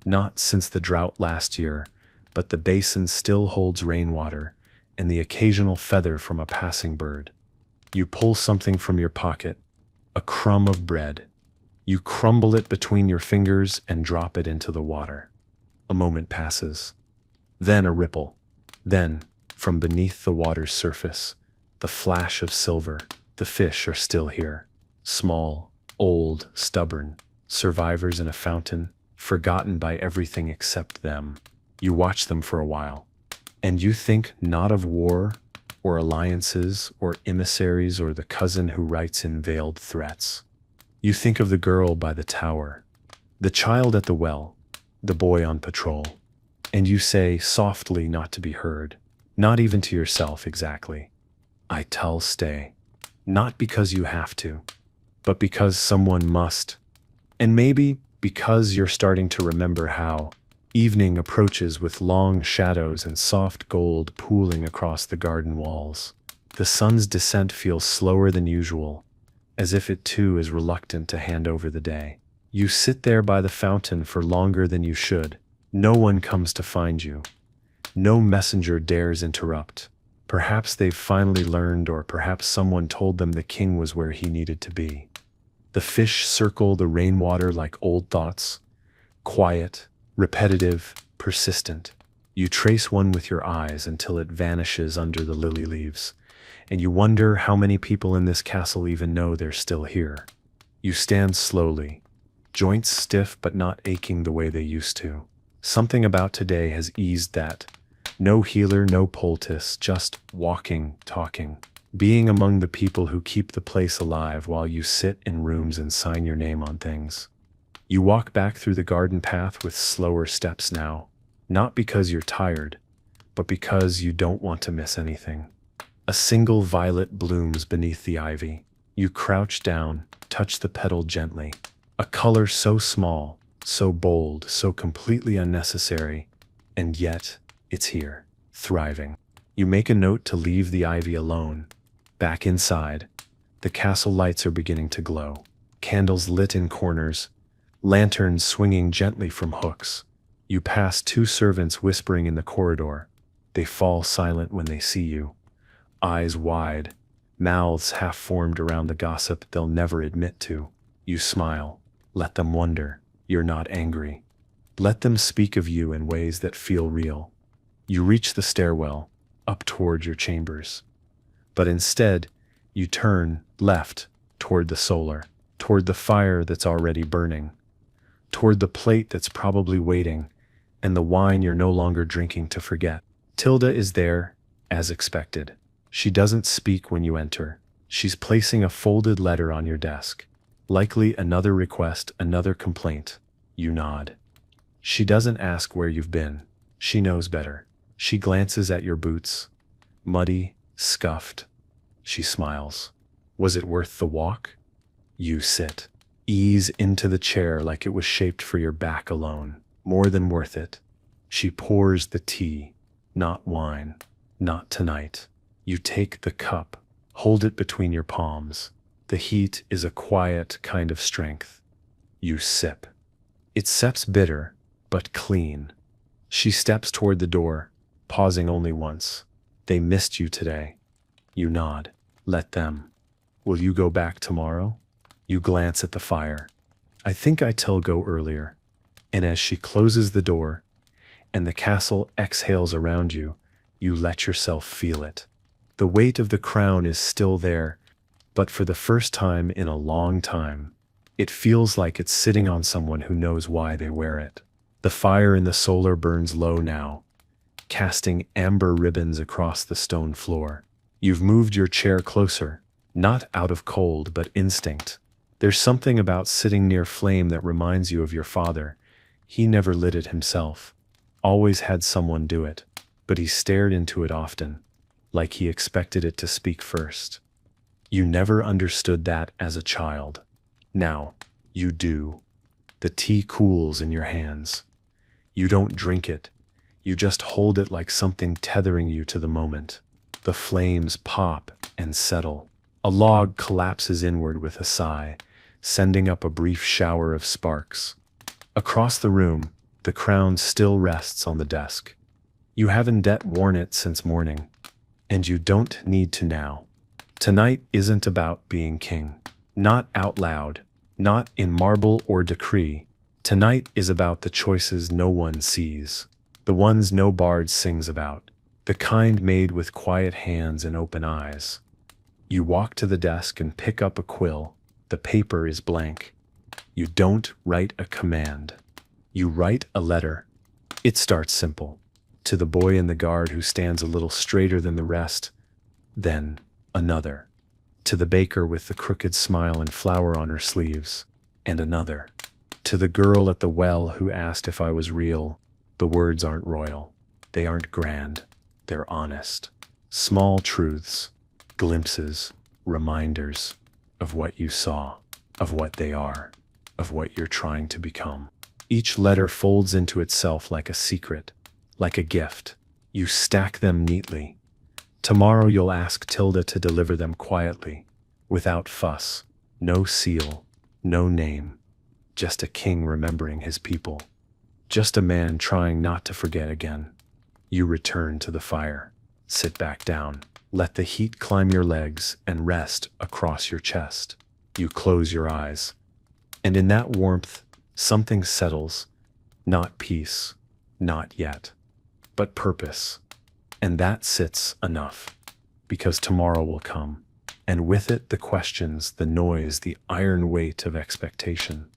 not since the drought last year, but the basin still holds rainwater and the occasional feather from a passing bird. You pull something from your pocket, a crumb of bread. You crumble it between your fingers and drop it into the water. A moment passes. Then a ripple. Then, from beneath the water's surface, the flash of silver. The fish are still here. Small, old, stubborn, survivors in a fountain, forgotten by everything except them. You watch them for a while, and you think not of war, or alliances, or emissaries, or the cousin who writes in veiled threats. You think of the girl by the tower, the child at the well, the boy on patrol, and you say softly, not to be heard, not even to yourself exactly, I tell stay. Not because you have to, but because someone must. And maybe because you're starting to remember how evening approaches with long shadows and soft gold pooling across the garden walls. The sun's descent feels slower than usual, as if it too is reluctant to hand over the day. You sit there by the fountain for longer than you should. No one comes to find you. No messenger dares interrupt. Perhaps they've finally learned, or perhaps someone told them the king was where he needed to be. The fish circle the rainwater like old thoughts, quiet, repetitive, persistent. You trace one with your eyes until it vanishes under the lily leaves, and you wonder how many people in this castle even know they're still here. You stand slowly, joints stiff but not aching the way they used to. Something about today has eased that. No healer, no poultice, just walking, talking. Being among the people who keep the place alive while you sit in rooms and sign your name on things. You walk back through the garden path with slower steps now, not because you're tired, but because you don't want to miss anything. A single violet blooms beneath the ivy. You crouch down, touch the petal gently. A color so small, so bold, so completely unnecessary, and yet it's here, thriving. You make a note to leave the ivy alone. Back inside, the castle lights are beginning to glow. Candles lit in corners, lanterns swinging gently from hooks. You pass two servants whispering in the corridor. They fall silent when they see you, eyes wide, mouths half-formed around the gossip they'll never admit to. You smile. Let them wonder. You're not angry. Let them speak of you in ways that feel real. You reach the stairwell, up toward your chambers. But instead, you turn left toward the solar, toward the fire that's already burning, toward the plate that's probably waiting, and the wine you're no longer drinking to forget. Tilda is there, as expected. She doesn't speak when you enter. She's placing a folded letter on your desk. Likely another request, another complaint. You nod. She doesn't ask where you've been. She knows better. She glances at your boots. Muddy, scuffed. She smiles. Was it worth the walk? You sit. Ease into the chair like it was shaped for your back alone. More than worth it. She pours the tea. Not wine. Not tonight. You take the cup. Hold it between your palms. The heat is a quiet kind of strength. You sip. It sips bitter, but clean. She steps toward the door, pausing only once. They missed you today. You nod. Let them. Will you go back tomorrow? You glance at the fire. I think I tell go earlier. And as she closes the door, and the castle exhales around you, you let yourself feel it. The weight of the crown is still there, but for the first time in a long time, it feels like it's sitting on someone who knows why they wear it. The fire in the solar burns low now, casting amber ribbons across the stone floor. You've moved your chair closer, not out of cold but instinct. There's something about sitting near flame that reminds you of your father. He never lit it himself, always had someone do it, but he stared into it often, like he expected it to speak first. You never understood that as a child. Now, you do. The tea cools in your hands. You don't drink it. You just hold it like something tethering you to the moment. The flames pop and settle. A log collapses inward with a sigh, sending up a brief shower of sparks. Across the room, the crown still rests on the desk. You haven't worn it since morning, and you don't need to now. Tonight isn't about being king. Not out loud, not in marble or decree. Tonight is about the choices no one sees, the ones no bard sings about, the kind made with quiet hands and open eyes. You walk to the desk and pick up a quill. The paper is blank. You don't write a command. You write a letter. It starts simple. To the boy in the guard who stands a little straighter than the rest. Then another. To the baker with the crooked smile and flower on her sleeves. And another. To the girl at the well who asked if I was real. The words aren't royal. They aren't grand. They're honest. Small truths. Glimpses. Reminders. Of what you saw. Of what they are. Of what you're trying to become. Each letter folds into itself like a secret. Like a gift. You stack them neatly. Tomorrow you'll ask Tilda to deliver them quietly. Without fuss. No seal. No name. Just a king remembering his people. Just a man trying not to forget again. You return to the fire. Sit back down. Let the heat climb your legs and rest across your chest. You close your eyes. And in that warmth, something settles. Not peace. Not yet. But purpose. And that sits enough. because tomorrow will come. And with it, the questions, the noise, the iron weight of expectation.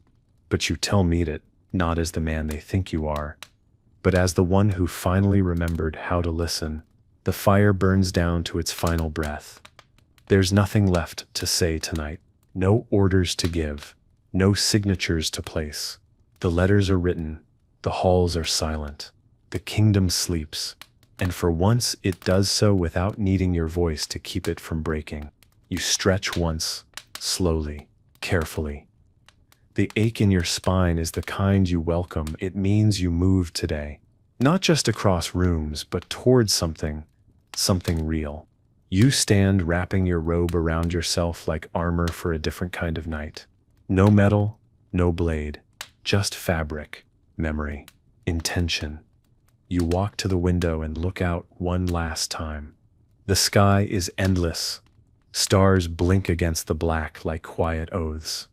But you tell me it, not as the man they think you are, but as the one who finally remembered how to listen. The fire burns down to its final breath. There's nothing left to say tonight. No orders to give. No signatures to place. The letters are written. The halls are silent. The kingdom sleeps. And for once it does so without needing your voice to keep it from breaking. You stretch once, slowly, carefully. The ache in your spine is the kind you welcome. It means you moved today. Not just across rooms, but towards something real. You stand wrapping your robe around yourself like armor for a different kind of night. No metal, no blade, just fabric, memory, intention. You walk to the window and look out one last time. The sky is endless. Stars blink against the black like quiet oaths.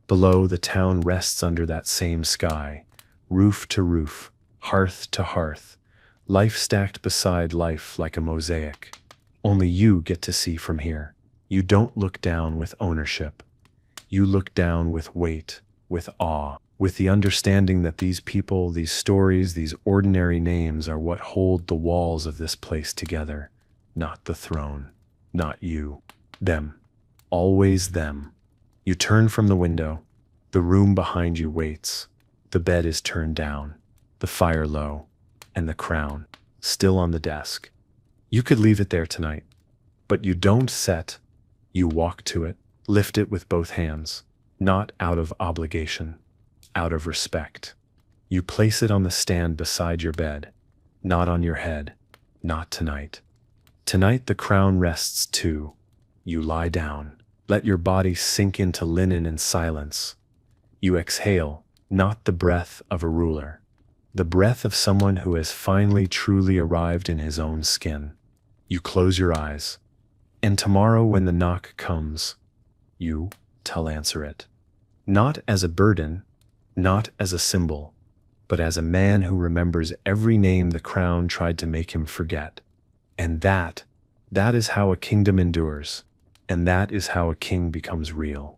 Below, the town rests under that same sky, roof to roof, hearth to hearth, life stacked beside life like a mosaic. Only you get to see from here. You don't look down with ownership. You look down with weight, with awe, with the understanding that these people, these stories, these ordinary names are what hold the walls of this place together. Not the throne, not you. Them. Always them. You turn from the window. The room behind you waits. The bed is turned down, the fire low, and the crown still on the desk. You could leave it there tonight, but you don't set. You walk to it, lift it with both hands, not out of obligation, out of respect. You place it on the stand beside your bed, not on your head, not tonight. Tonight the crown rests too. You lie down, let your body sink into linen and silence. You exhale, not the breath of a ruler, the breath of someone who has finally truly arrived in his own skin. You close your eyes, and tomorrow when the knock comes, you tell answer it. Not as a burden, not as a symbol, but as a man who remembers every name the crown tried to make him forget. And that is how a kingdom endures. And that is how a king becomes real.